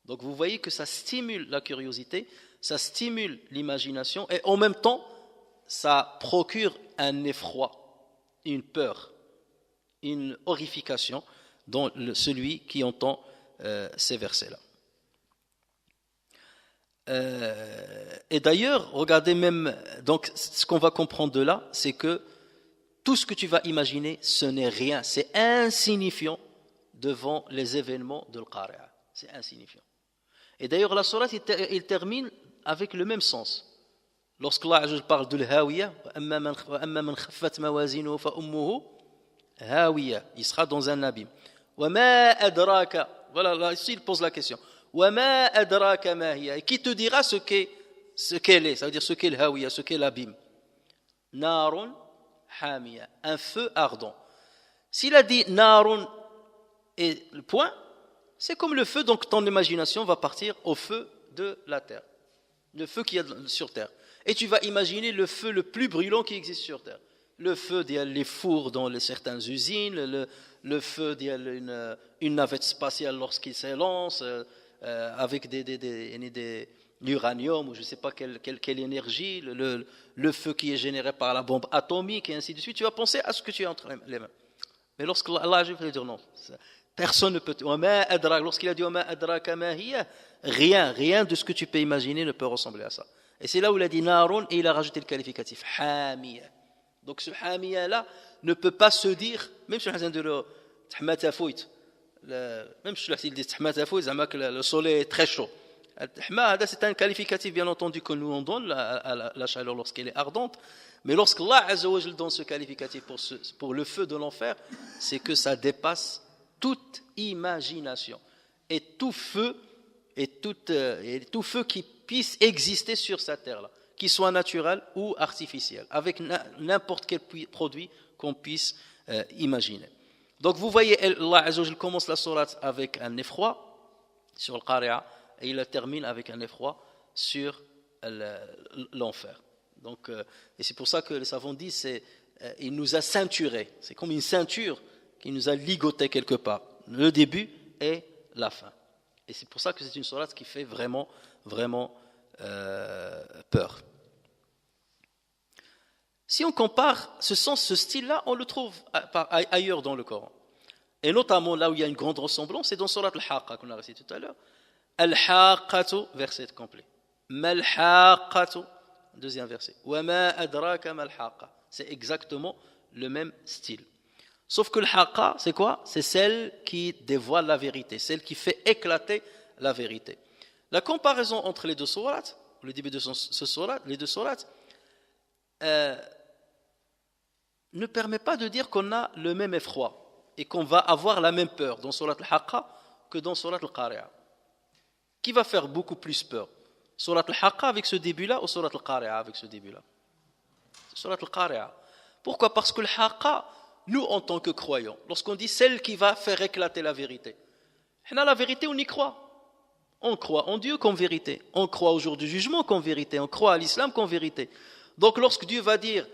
Donc vous voyez que ça stimule la curiosité, ça stimule l'imagination et en même temps, ça procure un effroi, une peur, une horrification dans celui qui entend ces versets-là. Et d'ailleurs, regardez même, donc ce qu'on va comprendre de là, c'est que tout ce que tu vas imaginer, ce n'est rien, c'est insignifiant devant les événements de l'Qari'a. C'est insignifiant. Et d'ailleurs, la sourate, il termine avec le même sens. Lorsque Allah parle de l'Hawiya, il sera dans un abîme. Voilà, là, ici il pose la question. Et qui te dira ce qu'elle est, ça veut dire ce qu'est l'Hawiya, ce qu'est l'abîme. Narun hamiya, un feu ardent. S'il a dit narun et le point, c'est comme le feu, donc ton imagination va partir au feu de la terre, le feu qu'il y a sur terre. Et tu vas imaginer le feu le plus brûlant qui existe sur terre. Le feu, il y a les fours dans certaines usines, le feu, il y a une navette spatiale lorsqu'il s'élance, avec l'uranium ou je ne sais pas quelle énergie, le feu qui est généré par la bombe atomique et ainsi de suite. Tu vas penser à ce que tu as entre les mains. Mais lorsque Allah va dire non, personne ne peut. Lorsqu'il a dit rien de ce que tu peux imaginer ne peut ressembler à ça. Et c'est là où il a dit narun et il a rajouté le qualificatif hamiya. Donc ce hamiya là ne peut pas se dire, même si on dit même si il dit le soleil est très chaud. C'est un qualificatif bien entendu que nous on donne à la chaleur lorsqu'elle est ardente. Mais lorsque Allah Azza wa Jal donne ce qualificatif pour le feu de l'enfer, c'est que ça dépasse toute imagination. Et tout feu qui puisse exister sur cette terre-là, qu'il soit naturel ou artificiel, avec n'importe quel produit qu'on puisse imaginer. Donc vous voyez, Allah Azza wa Jal commence la sourate avec un effroi sur le Qari'a et il la termine avec un effroi sur l'enfer. Donc, et c'est pour ça que les savants disent il nous a ceinturés. C'est comme une ceinture qui nous a ligotés quelque part, le début et la fin. Et c'est pour ça que c'est une sourate qui fait vraiment, vraiment peur. Si on compare ce style-là, on le trouve ailleurs dans le Coran. Et notamment là où il y a une grande ressemblance, c'est dans sourate Al-Haqqa qu'on a récité tout à l'heure. Al-Haqqatu, verset complet. Mal-Haqqatu, deuxième verset. Wa ma adraka mal-Haqqa. C'est exactement le même style. Sauf que le Haqqa, c'est quoi? C'est celle qui dévoile la vérité, celle qui fait éclater la vérité. La comparaison entre les deux sourates, le début de les deux sourates, ne permet pas de dire qu'on a le même effroi et qu'on va avoir la même peur dans sourate Al-Haqqa que dans sourate Al-Qari'a. Qui va faire beaucoup plus peur? Sourate Al-Haqqa avec ce début-là ou sourate Al-Qari'a avec ce début-là? Sourate Al-Qari'a. Pourquoi? Parce que le Haqqa nous en tant que croyants, lorsqu'on dit celle qui va faire éclater la vérité, la vérité on y croit. On croit en Dieu comme vérité, on croit au jour du jugement comme vérité, on croit à l'islam comme vérité. Donc lorsque Dieu va dire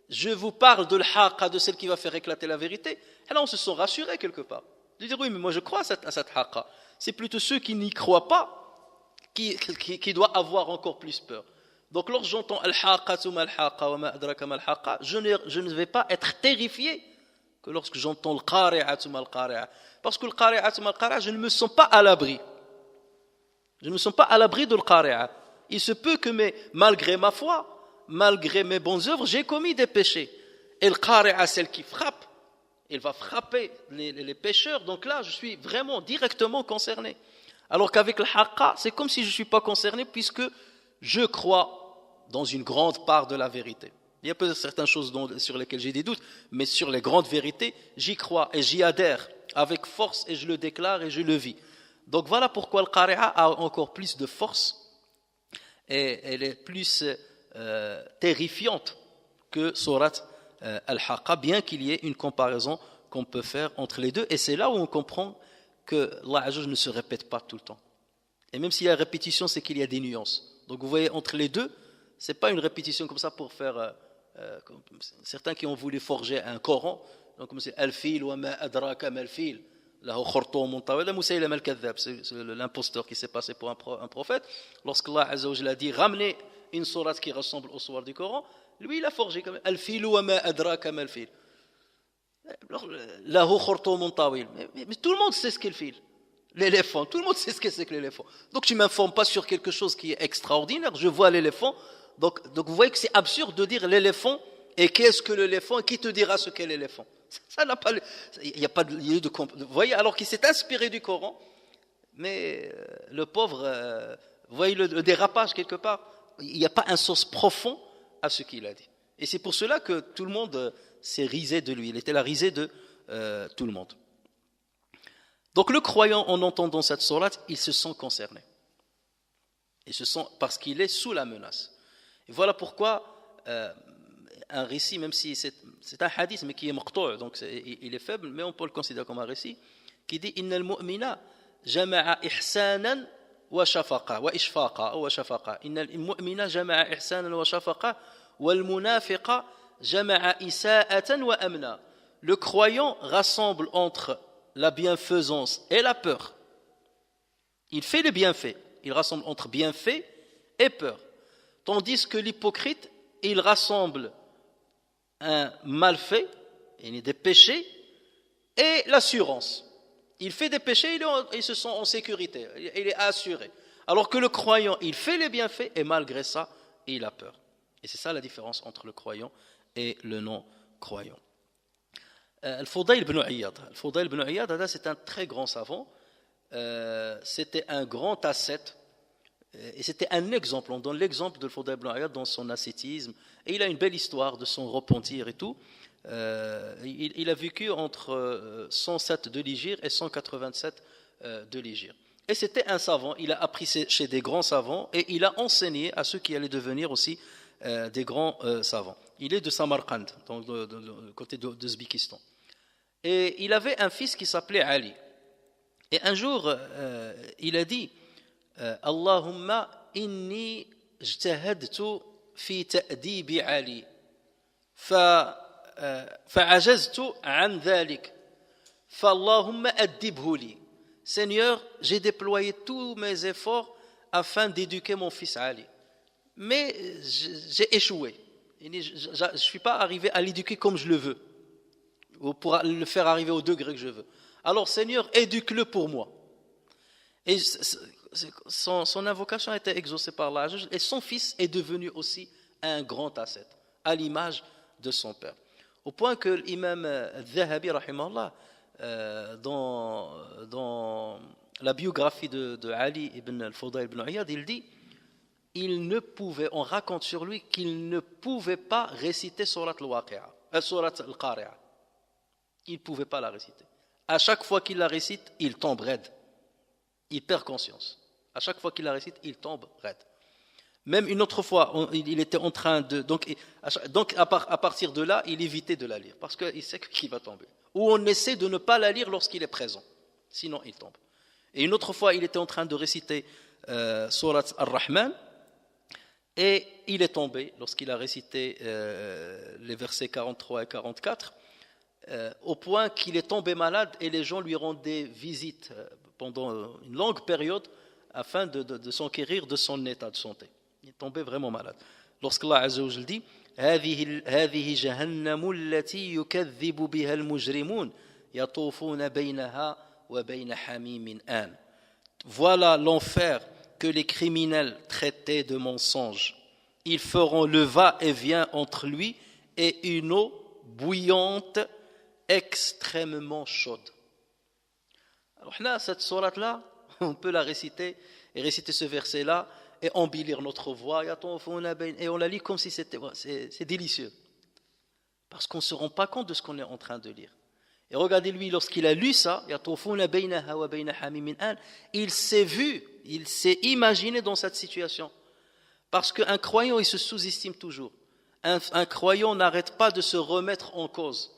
je vous parle de l'haqqa, de celle qui va faire éclater la vérité, là on se sent rassuré quelque part. De dire oui mais moi je crois à cette haqqa. C'est plutôt ceux qui n'y croient pas qui doivent avoir encore plus peur. Donc lorsque j'entends al-haqqa ma al-haqqa wa ma adraka ma al-haqqa, je ne vais pas être terrifié que lorsque j'entends al-qari'a ma al-qari'a. Parce que al-qari'a ma al-qari'a, je ne me sens pas à l'abri. Je ne me sens pas à l'abri de l'qari'a. Il se peut que malgré ma foi, malgré mes bonnes œuvres, j'ai commis des péchés. Et l'qari'a, celle qui frappe, elle va frapper les pécheurs. Donc là, je suis vraiment directement concerné. Alors qu'avec le haqqa, c'est comme si je ne suis pas concerné puisque je crois dans une grande part de la vérité. Il y a peut-être certaines choses sur lesquelles j'ai des doutes, mais sur les grandes vérités, j'y crois et j'y adhère avec force et je le déclare et je le vis. Donc voilà pourquoi le qari'a a encore plus de force et elle est plus terrifiante que surat al-haqqa, bien qu'il y ait une comparaison qu'on peut faire entre les deux. Et c'est là où on comprend que Allah ne se répète pas tout le temps. Et même s'il y a répétition, c'est qu'il y a des nuances. Donc vous voyez, entre les deux, ce n'est pas une répétition comme ça pour faire... certains qui ont voulu forger un Coran, donc comme c'est al-fil wa ma adraka ma al-fil. C'est l'imposteur qui s'est passé pour un prophète. Lorsqu'Allah Azza wa Jalla a dit ramenez une sourate qui ressemble au sourate du Coran, lui il a forgé comme al-fil wa ma adraka ma al-fil. Mais tout le monde sait ce qu'est le fil. L'éléphant, tout le monde sait ce que c'est que l'éléphant. Donc tu ne m'informes pas sur quelque chose qui est extraordinaire, je vois l'éléphant. Donc vous voyez que c'est absurde de dire l'éléphant et qu'est-ce que l'éléphant et qui te dira ce qu'est l'éléphant. Ça n'a pas, il n'y a pas de lieu de vous voyez, alors qu'il s'est inspiré du Coran, mais le pauvre, vous voyez le dérapage quelque part, il n'y a pas un sens profond à ce qu'il a dit. Et c'est pour cela que tout le monde s'est risé de lui, il était la risée de tout le monde. Donc le croyant, en entendant cette sourate, il se sent concerné. Il se sent, parce qu'il est sous la menace. Et voilà pourquoi un récit, même si c'est un hadith, mais qui est maqtou', donc il est faible, mais on peut le considérer comme un récit, qui dit « Inna al-mu'mina jama'a ihsanan wa shafaqa, wa ishfaqa, wa shafaqa. Inna al-mu'mina jama'a ihsanan wa shafaqa, wal munafiqa jama'a isa'atan wa amna. » Le croyant rassemble entre la bienfaisance et la peur. Il fait le bienfait. Il rassemble entre bienfait et peur. Tandis que l'hypocrite, il rassemble un malfait, des péchés, et l'assurance. Il fait des péchés, il se sent en sécurité, il est assuré. Alors que le croyant, il fait les bienfaits, et malgré ça, il a peur. Et c'est ça la différence entre le croyant et le non-croyant. Al-Fudayl ibn Iyad. Al-Fudayl ibn Iyad, c'est un très grand savant. C'était un grand ascète. Et c'était un exemple, on donne l'exemple de Al-Fudayl ibn Iyad dans son ascétisme. Et il a une belle histoire de son repentir et tout. Il a vécu entre 107 de l'Hégire et 187 de l'Hégire. Et c'était un savant, il a appris chez des grands savants et il a enseigné à ceux qui allaient devenir aussi des grands savants. Il est de Samarkand, donc côté d'Ouzbékistan. Et il avait un fils qui s'appelait Ali. Et un jour, il a dit Allahumma inni ijtahadtu fi ta'dibi Ali fa'ajaztu an dhalik fa'Allahumma addibhu li. Seigneur, j'ai déployé tous mes efforts afin d'éduquer mon fils Ali. Mais j'ai échoué. Je ne suis pas arrivé à l'éduquer comme je le veux, ou pour le faire arriver au degré que je veux. Alors Seigneur, éduque-le pour moi. Et son invocation a été exaucée par Allah, et son fils est devenu aussi un grand ascète, à l'image de son père. Au point que l'imam Zahabi, rahimahullah, dans la biographie de Ali ibn al-Fudayl ibn Iyad, il dit on raconte sur lui qu'il ne pouvait pas réciter surat al-Qari'a. Il ne pouvait pas la réciter. À chaque fois qu'il la récite, il tombe raide. Il perd conscience. À chaque fois qu'il la récite, il tombe raide. Même une autre fois, il était en train de... Donc à partir de là, il évitait de la lire, parce qu'il sait qu'il va tomber. Ou on essaie de ne pas la lire lorsqu'il est présent, sinon il tombe. Et une autre fois, il était en train de réciter Surat Ar-Rahman, et il est tombé lorsqu'il a récité les versets 43 et 44, au point qu'il est tombé malade et les gens lui rendaient visite pendant une longue période afin de s'enquérir de son état de santé. Il est tombé vraiment malade. Lorsqu'Allah Azza wa Jalla dit هذه جهنم التي يكذب بها المجرمون يطوفون بينها وبين حميم آن. Voilà l'enfer que les criminels traitaient de mensonge. Ils feront le va-et-vient entre lui et une eau bouillante extrêmement chaude. Alors là, cette sourate-là, on peut la réciter et réciter ce verset-là et embellir notre voix et on la lit comme si c'est délicieux, parce qu'on ne se rend pas compte de ce qu'on est en train de lire. Et regardez lui, lorsqu'il a lu ça, il s'est vu, il s'est imaginé dans cette situation, parce qu'un croyant il se sous-estime toujours. Un croyant n'arrête pas de se remettre en cause.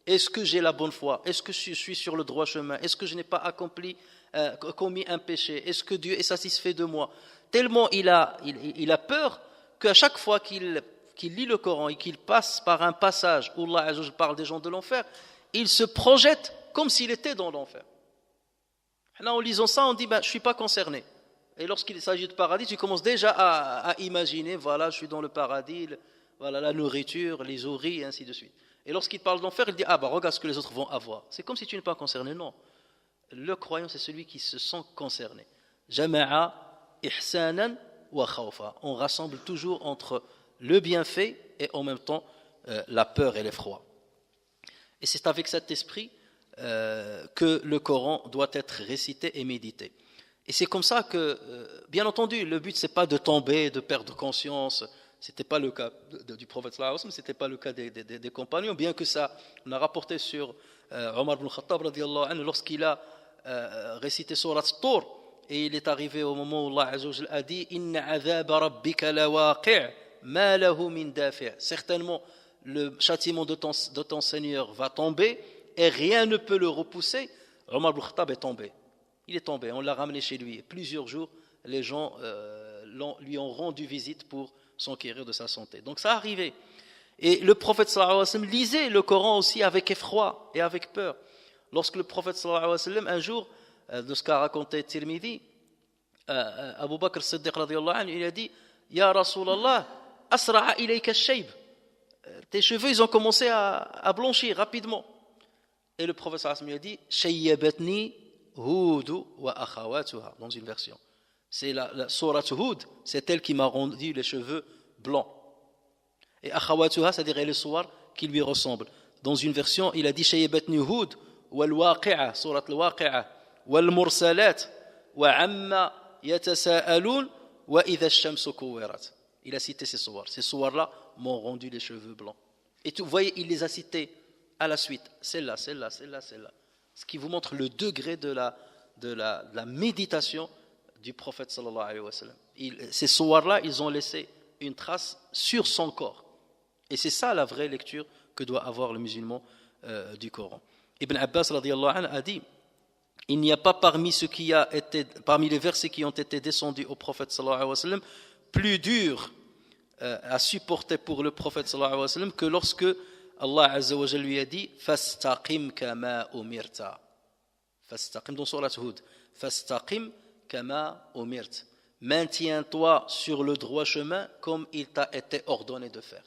Est-ce que j'ai la bonne foi? Est-ce que je suis sur le droit chemin? Est-ce que je n'ai pas commis un péché? Est-ce que Dieu est satisfait de moi? Tellement il a peur qu'à chaque fois qu'il lit le Coran et qu'il passe par un passage où Allah Azza wa Jalla parle des gens de l'enfer, il se projette comme s'il était dans l'enfer. Là, en lisant ça, on dit je ne suis pas concerné. Et lorsqu'il s'agit de paradis, tu commences déjà à imaginer, voilà, je suis dans le paradis, voilà la nourriture, les houris, et ainsi de suite. Et lorsqu'il parle d'enfer, il dit regarde ce que les autres vont avoir. C'est comme si tu n'es pas concerné. Non. Le croyant, c'est celui qui se sent concerné. Jama'a ihsanan wa khawfa. On rassemble toujours entre le bienfait et en même temps la peur et l'effroi. Et c'est avec cet esprit que le Coran doit être récité et médité. Et c'est comme ça que, bien entendu, le but c'est pas de tomber, de perdre conscience. C'était pas le cas du prophète sallallahu alayhi wa sallam, c'était pas le cas des compagnons, bien que ça, on a rapporté sur Omar ibn Khattab radiyallahu anhu lorsqu'il a récité Surat Tur, et il est arrivé au moment où Allah Azza wa Jalla a dit Inna azaba rabbika lawaqi' ma lahu min dafi'. Certainement le châtiment de ton Seigneur va tomber et rien ne peut le repousser. Omar ibn Khattab est tombé. Il est tombé, on l'a ramené chez lui. Plusieurs jours, les gens lui ont rendu visite pour s'enquérir de sa santé. Donc ça arrivait. Et le prophète sallallahu alayhi wa sallam lisait le Coran aussi avec effroi et avec peur. Lorsque le prophète sallallahu alayhi wa sallam, un jour, de ce qu'a raconté Tirmidhi, Abu Bakr Siddiq radiyallahu anhu, il a dit Ya Rasulallah, asra'a ilayka shayb. Tes cheveux, ils ont commencé à blanchir rapidement. Et le prophète sallallahu alayhi wa sallam lui a dit Shayyabatni Hud wa akhawatuha, dans une version. C'est la sourate Hud, c'est elle qui m'a rendu les cheveux blancs. Et akhawatuha, c'est-à-dire les sourates qui lui ressemblent. Dans une version, il a dit Shayyabatni Hud wal waqi'a, sourate al-waqi'a, wal mursalat, wa amma yatasa'alun, wa idha ash-shamsu kuwirat. Il a cité ces sourates. Ces sourates-là m'ont rendu les cheveux blancs. Et vous voyez, il les a cités à la suite. Celle-là. Ce qui vous montre le degré de la méditation du prophète sallallahu alayhi wa sallam. Ces sourates-là, ils ont laissé une trace sur son corps. Et c'est ça la vraie lecture que doit avoir le musulman du Coran. Ibn Abbas radiyallahu anhu a dit il n'y a pas parmi les versets qui ont été descendus au prophète sallallahu alayhi wa sallam plus dur à supporter pour le prophète sallallahu alayhi wa sallam que lorsque Allah azza wa jalla lui a dit fastaqim kama umirta. Fastaqim dans surat Hud. Fastaqim kama umirt. Maintiens-toi sur le droit chemin comme il t'a été ordonné de faire.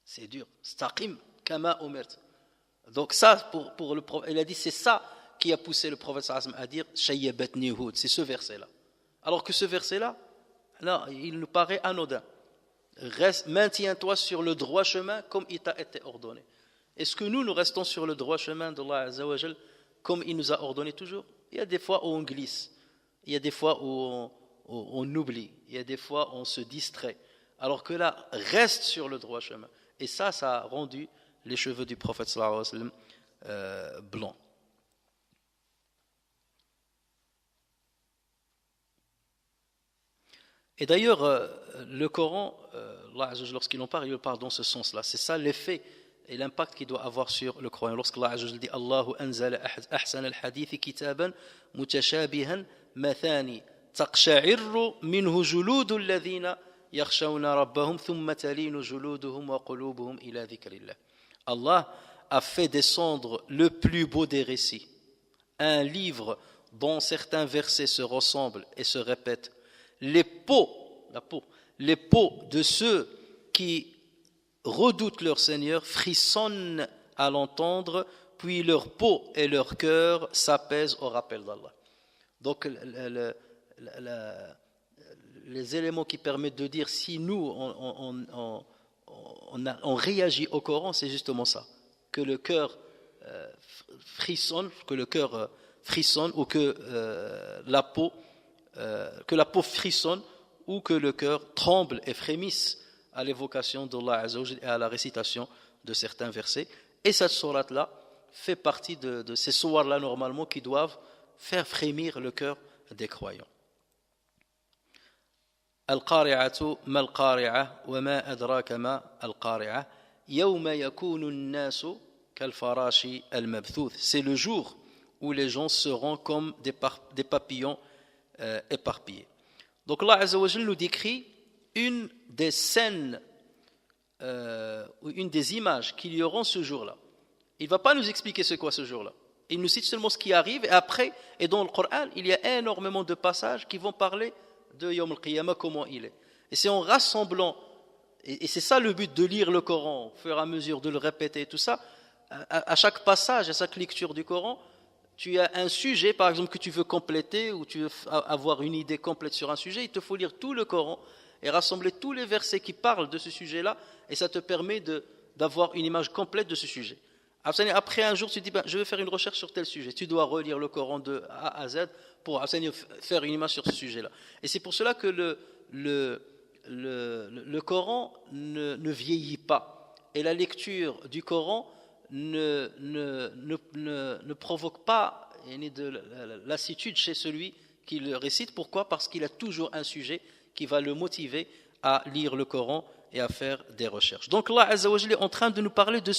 C'est dur. Staqim kama umirt. Donc ça pour le prophète, il a dit c'est ça qui a poussé le prophète sallallahu alayhi wa sallam à dire shayyabatni Hud, c'est ce verset-là. Alors que ce verset-là, là, il nous paraît anodin. Maintiens-toi sur le droit chemin comme il t'a été ordonné. Est-ce que nous restons sur le droit chemin d'Allah Azza wa Jal comme il nous a ordonné toujours? Il y a des fois où on glisse, il y a des fois où on oublie, il y a des fois où on se distrait. Alors que là, reste sur le droit chemin. Et ça a rendu les cheveux du prophète sallallahu alayhi wa sallam blancs. Et d'ailleurs, le Coran, Allah Azza wa Jalla, lorsqu'il en parle, il parle dans ce sens-là. C'est ça l'effet et l'impact qu'il doit avoir sur le croyant. Lorsqu'Allah Azza wa Jalla dit Allahu anzala ahsan al-hadith kitaban mutashabihan mathani taqsha'irru minhu juludu alladhina yakhshawna rabbahum thumma talinu juluduhum wa qulubuhum ila dhikrillah. Allah a fait descendre le plus beau des récits, un livre dont certains versets se ressemblent et se répètent. Les peaux de ceux qui redoutent leur Seigneur frissonnent à l'entendre, puis leur peau et leur cœur s'apaisent au rappel d'Allah. Donc les éléments qui permettent de dire si nous on réagit au Coran, c'est justement ça, que le cœur frissonne, ou que la peau frissonne ou que le cœur tremble et frémisse à l'évocation d'Allah Azza wa Jalla et à la récitation de certains versets. Et cette sourate-là fait partie de ces sourates-là normalement qui doivent faire frémir le cœur des croyants. Al-Qari'atu mal qari'ah wa ma adraka ma al-qari'ah yawma yakunu an-nasu kal farashi al-mabthuth. C'est le jour où les gens seront comme des papillons éparpillés. Donc Allah Azza wa Jalla nous décrit une des scènes ou une des images qu'il y aura ce jour-là. Il ne va pas nous expliquer c'est quoi ce jour-là. Il nous cite seulement ce qui arrive et après, et dans le Coran, il y a énormément de passages qui vont parler de Yawm al-Qiyamah, comment il est. Et c'est en rassemblant, et c'est ça le but de lire le Coran, au fur et à mesure de le répéter et tout ça, à chaque passage, à chaque lecture du Coran, tu as un sujet, par exemple, que tu veux compléter ou tu veux avoir une idée complète sur un sujet, il te faut lire tout le Coran et rassembler tous les versets qui parlent de ce sujet-là et ça te permet d'avoir une image complète de ce sujet. Après un jour, tu dis, je vais faire une recherche sur tel sujet. Tu dois relire le Coran de A à Z pour faire une image sur ce sujet-là. Et c'est pour cela que le Coran ne vieillit pas. Et la lecture du Coran ne provoque pas de lassitude chez celui qui le récite. Pourquoi ? Parce qu'il a toujours un sujet qui va le motiver à lire le Coran et à faire des recherches. Donc Allah Azza wa Jalla est en train de nous parler de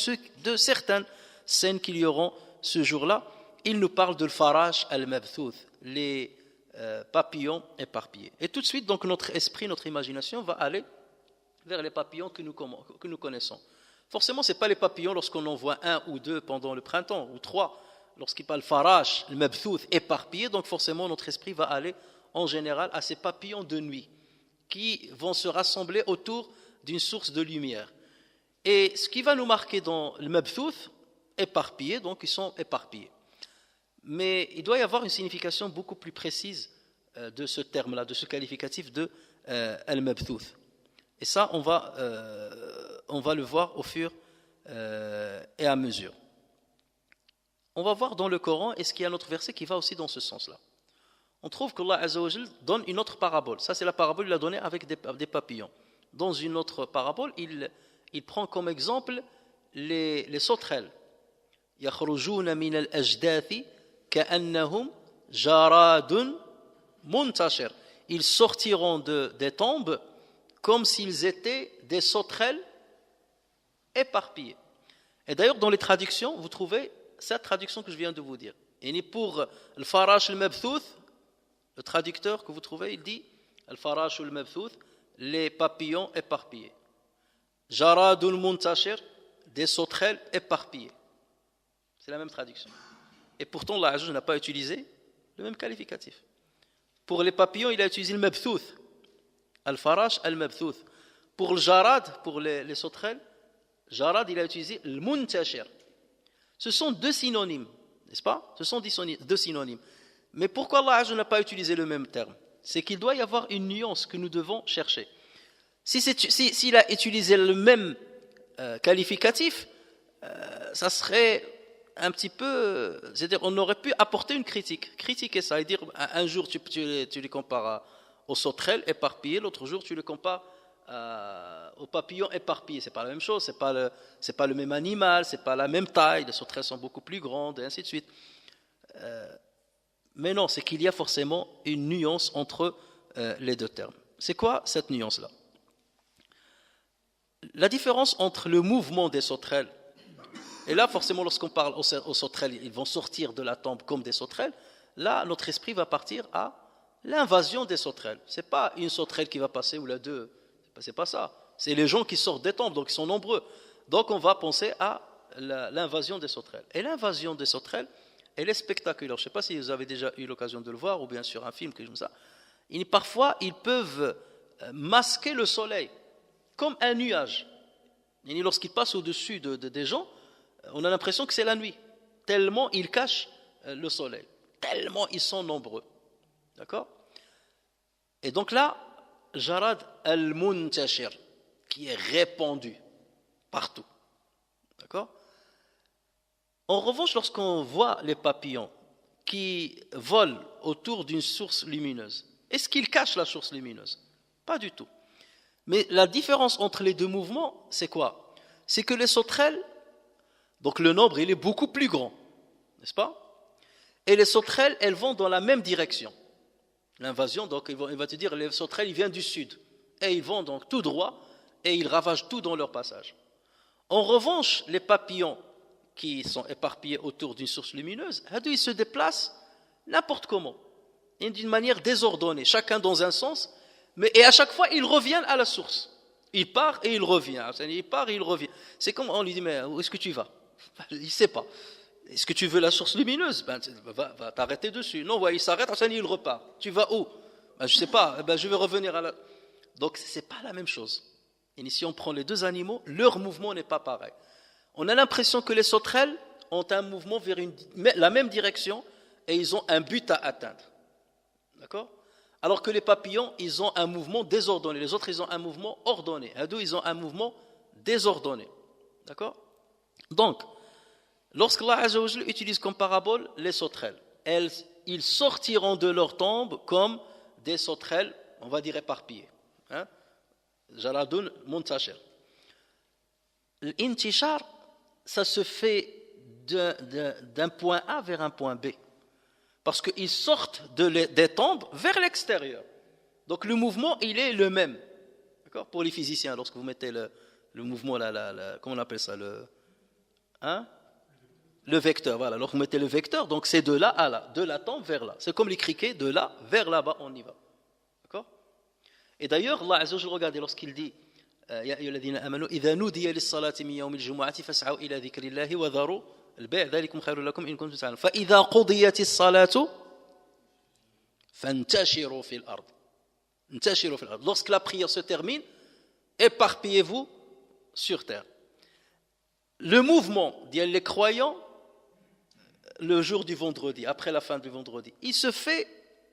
certaines scènes qu'il y auront ce jour-là. Il nous parle de l'farash al-mabthouth, les papillons éparpillés. Et tout de suite, donc notre esprit, notre imagination va aller vers les papillons que nous connaissons. Forcément, ce n'est pas les papillons lorsqu'on en voit un ou deux pendant le printemps, ou trois, lorsqu'il parle farash, le mabthouth, éparpillé, donc forcément notre esprit va aller en général à ces papillons de nuit qui vont se rassembler autour d'une source de lumière. Et ce qui va nous marquer dans le mabthouth, éparpillé, donc ils sont éparpillés. Mais il doit y avoir une signification beaucoup plus précise de ce terme-là, de ce qualificatif de al-mabthouth. Et ça, on va le voir au fur et à mesure. On va voir dans le Coran, est-ce qu'il y a un autre verset qui va aussi dans ce sens-là. On trouve qu'Allah Azza wa Jalla donne une autre parabole. Ça, c'est la parabole qu'il a donnée avec des papillons. Dans une autre parabole, il prend comme exemple les sauterelles. يَخْرُجُونَ مِنَ الْأَجْدَاثِ كَأَنَّهُمْ جَرَادٌ مُنْتَشِرٌ. Ils sortiront des tombes comme s'ils étaient des sauterelles éparpillées. Et d'ailleurs, dans les traductions, vous trouvez cette traduction que je viens de vous dire. Et pour le farash al-mabthouth, le traducteur que vous trouvez, il dit al-farash al-mabthouth, les papillons éparpillés. Jaradul muntashir, des sauterelles éparpillées. C'est la même traduction. Et pourtant, Allah n'a pas utilisé le même qualificatif. Pour les papillons, il a utilisé le mabthouth, al-farash al-mabthouth. Pour le jarad, pour les sauterelles, jarad, il a utilisé le muntashir. Ce sont deux synonymes, n'est-ce pas? Ce sont deux synonymes. Mais pourquoi Allah n'a pas utilisé le même terme? C'est qu'il doit y avoir une nuance que nous devons chercher. S'il a utilisé le même qualificatif, ça serait un petit peu... C'est-à-dire, on aurait pu apporter une critique. Critiquer ça et dire, un jour tu les compares aux sauterelles éparpillées, l'autre jour tu les compares aux papillons éparpillés. C'est pas la même chose, c'est pas le même animal, c'est pas la même taille, les sauterelles sont beaucoup plus grandes, et ainsi de suite. Mais non, c'est qu'il y a forcément une nuance entre les deux termes. C'est quoi cette nuance-là? La différence entre le mouvement des sauterelles, et là forcément lorsqu'on parle aux sauterelles, ils vont sortir de la tombe comme des sauterelles, là notre esprit va partir à l'invasion des sauterelles. C'est pas une sauterelle qui va passer ou la deux, c'est pas ça. C'est les gens qui sortent des tombes, donc ils sont nombreux. Donc on va penser à l'invasion des sauterelles. Et l'invasion des sauterelles, elle est spectaculaire. Je ne sais pas si vous avez déjà eu l'occasion de le voir, ou bien sur un film, quelque chose comme ça. Parfois, ils peuvent masquer le soleil, comme un nuage. Et lorsqu'ils passent au-dessus des gens, on a l'impression que c'est la nuit, tellement ils cachent le soleil, tellement ils sont nombreux. D'accord? Et donc là, Jarad al-Muntashir, qui est répandu partout. D'accord? En revanche, lorsqu'on voit les papillons qui volent autour d'une source lumineuse, est-ce qu'ils cachent la source lumineuse? Pas du tout. Mais la différence entre les deux mouvements, c'est quoi? C'est que les sauterelles, donc le nombre, il est beaucoup plus grand, n'est-ce pas? Et les sauterelles, elles vont dans la même direction. L'invasion, donc il va te dire, les sauterelles, ils viennent du sud. Et ils vont donc tout droit, et ils ravagent tout dans leur passage. En revanche, les papillons qui sont éparpillés autour d'une source lumineuse, ils se déplacent n'importe comment, et d'une manière désordonnée, chacun dans un sens, et à chaque fois, ils reviennent à la source. Il part et il revient. Il part et il revient. C'est comme on lui dit, mais où est-ce que tu vas? Il ne sait pas. Est-ce que tu veux la source lumineuse? Va t'arrêter dessus. Non, il s'arrête, il repart. Tu vas où? Je ne sais pas, je vais revenir à la... Donc, ce n'est pas la même chose. Et si on prend les deux animaux, leur mouvement n'est pas pareil. On a l'impression que les sauterelles ont un mouvement vers la même direction et ils ont un but à atteindre. D'accord? Alors que les papillons, ils ont un mouvement désordonné. Les autres, ils ont un mouvement ordonné. Ils ont un mouvement désordonné. D'accord? Donc, lorsqu'Allah Azza wa Jalla utilise comme parabole les sauterelles, ils sortiront de leur tombe comme des sauterelles, on va dire éparpillées. Jaradun Muntashir. L'intishar, ça se fait d'un point A vers un point B. Parce qu'ils sortent des tombes vers l'extérieur. Donc le mouvement, il est le même. D'accord? Pour les physiciens, lorsque vous mettez le mouvement, comment on appelle ça? Le vecteur, voilà. Alors vous mettez le vecteur, donc c'est de là à là, de la tombe vers là. C'est comme les criquets, de là vers là-bas, on y va. D'accord? Et d'ailleurs, Allah Azza wa Jalla, regardez, lorsqu'il dit يا أيها الذين آمنوا إذا نودي للصلاة من يوم الجمعة فاسعوا إلى ذكر الله وذروا البيع ذلكم خير لكم إن كنتم تعلمون فإذا قضيت الصلاة فانتشروا في الأرض. انتشروا في الأرض. Lorsque la prière se termine, éparpillez-vous sur terre. Le mouvement des croyants le jour du vendredi, après la fin du vendredi, il se fait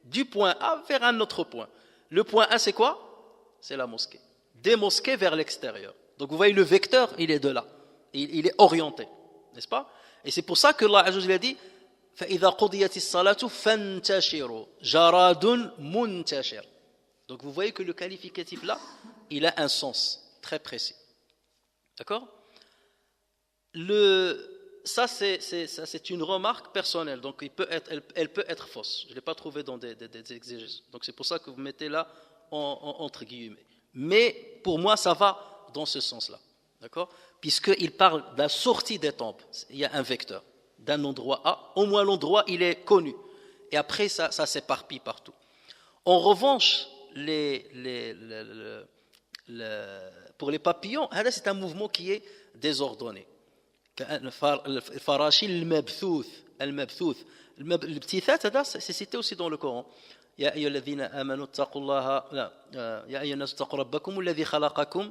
du point A vers un autre point. Le point A, c'est quoi? C'est la mosquée. Des mosquées vers l'extérieur. Donc vous voyez, le vecteur, il est de là. Il est orienté, n'est-ce pas? Et c'est pour ça que Allah Azza wa Jalla dit فَإِذَا قُضِيَتِ الصَّلَاةُ فَانْتَشِرُوا جَرَادٌ مُنْتَشِرٌ. Donc vous voyez que le qualificatif là, il a un sens très précis. D'accord? Ça c'est une remarque personnelle, donc elle peut être fausse. Je ne l'ai pas trouvée dans des exégèses. Donc c'est pour ça que vous mettez là entre guillemets. Mais pour moi, ça va dans ce sens-là. D'accord? Puisqu'il parle de la sortie des tombes. Il y a un vecteur d'un endroit A. Au moins l'endroit, il est connu. Et après, ça s'éparpille partout. En revanche, pour les papillons, c'est un mouvement qui est désordonné. الفراشي المبثوث الابتثاث هذا c'est cité aussi dans le Coran. يا أيها الذين آمنوا اتقوا الله يا أيها الناس اتقوا ربكم الذي خلقكم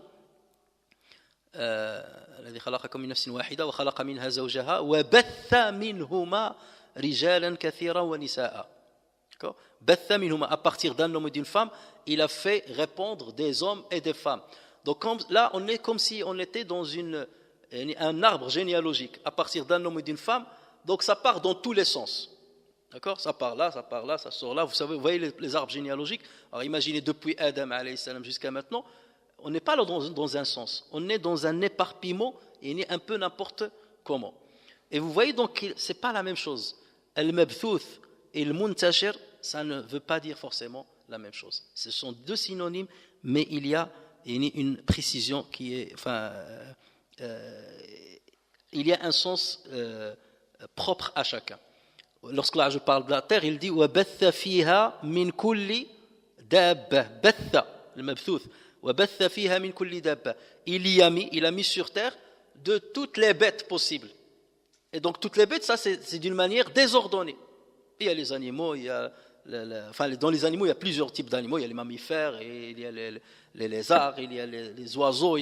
من نفس واحدة وخلق منها زوجها وبث منهما رجالا كثيرا ونساء. بث منهما, à partir d'un homme et d'une femme, il a fait répondre des hommes et des femmes. Donc là, on est comme si on était dans un arbre généalogique à partir d'un homme et d'une femme, donc ça part dans tous les sens. D'accord? Ça part là, ça sort là. Vous voyez les arbres généalogiques. Alors imaginez depuis Adam alayhi salam jusqu'à maintenant, on n'est pas là dans un sens. On est dans un éparpillement et on est un peu n'importe comment. Et vous voyez donc que ce n'est pas la même chose. Al-mabthouth et le muntashir, ça ne veut pas dire forcément la même chose. Ce sont deux synonymes, mais il y a une précision qui est, il y a un sens propre à chacun. Lorsque là je parle de la terre, il dit وَبَثَّ فِيهَا مِنْ كُلِّ دَابَّةٍ بَثَّ المبثوث وَبَثَّ فِيهَا مِنْ كُلِّ دَابَّةٍ il a mis sur terre de toutes les bêtes possibles. Et donc toutes les bêtes, ça c'est d'une manière désordonnée. Il y a les animaux, il y a dans les animaux, il y a plusieurs types d'animaux. Il y a les mammifères, et il y a les lézards, il y a les oiseaux,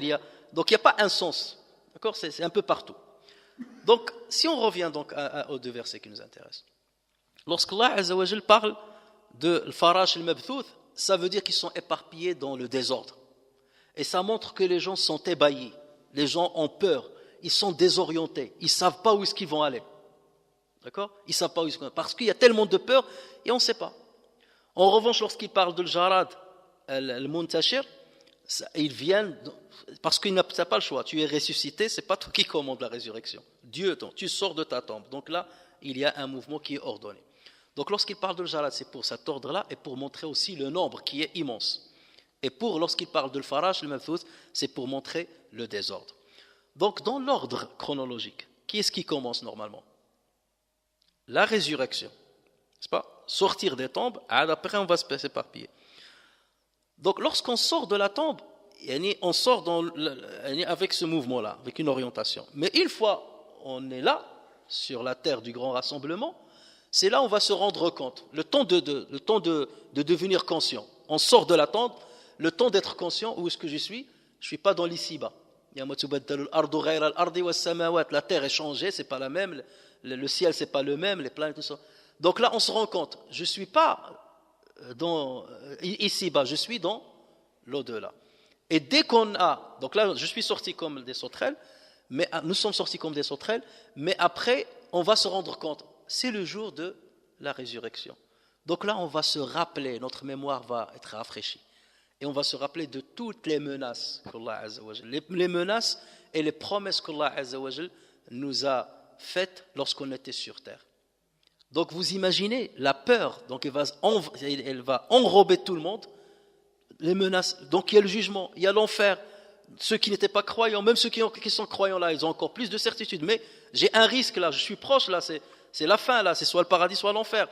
donc il n'y a pas un sens. D'accord, c'est un peu partout. Donc, si on revient donc aux deux versets qui nous intéressent, lorsque Allah Azza wa Jal parle de al-farash al-mabthouth, ça veut dire qu'ils sont éparpillés dans le désordre. Et ça montre que les gens sont ébahis, les gens ont peur, ils sont désorientés, ils ne savent pas où est-ce qu'ils vont aller. D'accord? Ils ne savent pas où ils vont aller, parce qu'il y a tellement de peur et on ne sait pas. En revanche, lorsqu'il parle de al-jarad al-muntashir, ils viennent, parce qu'il n'a pas le choix, tu es ressuscité, c'est pas toi qui commande la résurrection. Dieu, donc, tu sors de ta tombe. Donc là, il y a un mouvement qui est ordonné. Donc lorsqu'il parle de al-jarad, c'est pour cet ordre-là et pour montrer aussi le nombre qui est immense. Et lorsqu'il parle de l'farash, le mabthouth, c'est pour montrer le désordre. Donc dans l'ordre chronologique, qui est-ce qui commence normalement? La résurrection, n'est-ce pas? Sortir des tombes, après on va s'éparpiller. Donc lorsqu'on sort de la tombe, on sort avec ce mouvement-là, avec une orientation. Mais une fois on est là, sur la terre du grand rassemblement, c'est là où on va se rendre compte, le temps de devenir conscient. On sort de la tombe, le temps d'être conscient, où est-ce que je suis? Je ne suis pas dans l'ici-bas. La terre est changée, c'est pas la même, le ciel c'est pas le même, les planètes, tout ça. Donc là on se rend compte, je ne suis pas ici-bas, je suis dans l'au-delà. Et dès qu'on a, donc là je suis sorti comme des sauterelles, mais nous sommes sortis comme des sauterelles, mais après on va se rendre compte, c'est le jour de la résurrection. Donc là on va se rappeler, notre mémoire va être rafraîchie. Et on va se rappeler de toutes les menaces qu'Allah Azza wa Jal, les menaces et les promesses qu'Allah Azza wa Jal nous a faites lorsqu'on était sur terre. Donc vous imaginez la peur, donc elle va enrober tout le monde, les menaces, donc il y a le jugement, il y a l'enfer, ceux qui n'étaient pas croyants, même ceux qui sont croyants là, ils ont encore plus de certitude, mais j'ai un risque là, je suis proche là, c'est la fin là, c'est soit le paradis, soit l'enfer.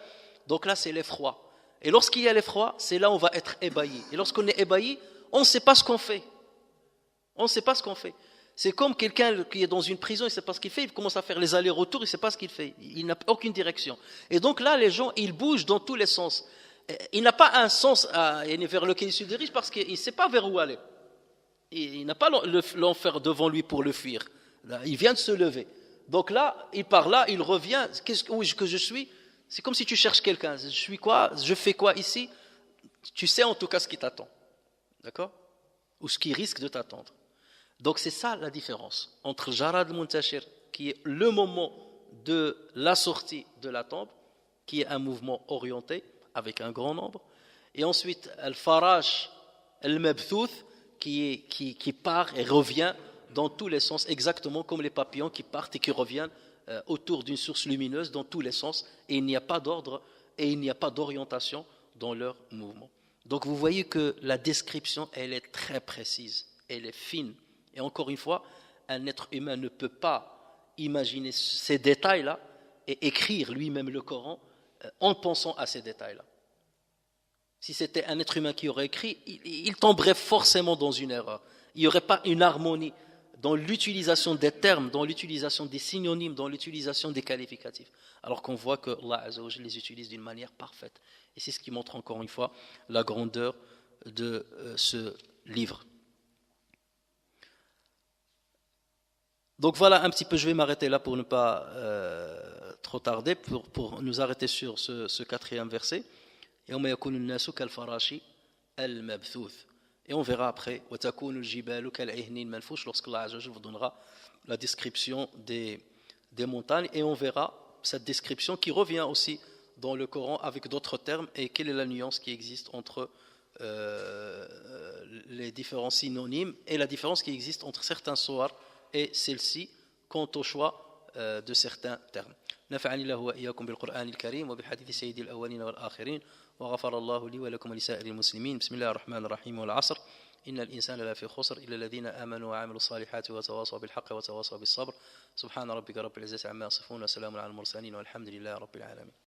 Donc là c'est l'effroi. Et lorsqu'il y a l'effroi, c'est là où on va être ébahi. Et lorsqu'on est ébahi, on ne sait pas ce qu'on fait. On ne sait pas ce qu'on fait. C'est comme quelqu'un qui est dans une prison, il ne sait pas ce qu'il fait, il commence à faire les allers-retours, il ne sait pas ce qu'il fait. Il n'a aucune direction. Et donc là, les gens, ils bougent dans tous les sens. Il n'a pas un sens vers lequel il se dirige parce qu'il ne sait pas vers où aller. Il n'a pas l'enfer devant lui pour le fuir. Là, il vient de se lever. Donc là, il part là, il revient. Où est-ce que je suis? C'est comme si tu cherches quelqu'un. Je suis quoi? Je fais quoi ici? Tu sais en tout cas ce qui t'attend. D'accord? Ou ce qui risque de t'attendre. Donc c'est ça la différence entre Jarad al-Muntashir, qui est le moment de la sortie de la tombe, qui est un mouvement orienté avec un grand nombre, et ensuite Al-Farash al-Mabthouth, qui part et revient dans tous les sens, exactement comme les papillons qui partent et qui reviennent autour d'une source lumineuse dans tous les sens, et il n'y a pas d'ordre et il n'y a pas d'orientation dans leur mouvement. Donc vous voyez que la description, elle est très précise, elle est fine. Et encore une fois, un être humain ne peut pas imaginer ces détails-là et écrire lui-même le Coran en pensant à ces détails-là. Si c'était un être humain qui aurait écrit, il tomberait forcément dans une erreur. Il n'y aurait pas une harmonie dans l'utilisation des termes, dans l'utilisation des synonymes, dans l'utilisation des qualificatifs. Alors qu'on voit que Allah Azza wa Jalla les utilise d'une manière parfaite. Et c'est ce qui montre encore une fois la grandeur de ce livre. Donc voilà un petit peu, je vais m'arrêter là pour ne pas trop tarder, pour nous arrêter sur ce quatrième verset. Et on verra après lorsque Allah vous donnera la description des montagnes, et on verra cette description qui revient aussi dans le Coran avec d'autres termes, et quelle est la nuance qui existe entre les différents synonymes et la différence qui existe entre certains sourates et celle-ci quant au choix de certains termes. نفعني الله وإياكم بالقرآن الكريم وبحديث سيد الأولين والآخرين وغفر الله لي ولكم ولسائر المسلمين. بسم الله الرحمن الرحيم. والعصر إن الإنسان لفي خسر إلا الذين آمنوا وعملوا الصالحات وتواصوا بالحق وتواصوا بالصبر. سبحان ربك رب العزة عما يصفون وسلام على المرسلين والحمد لله رب العالمين.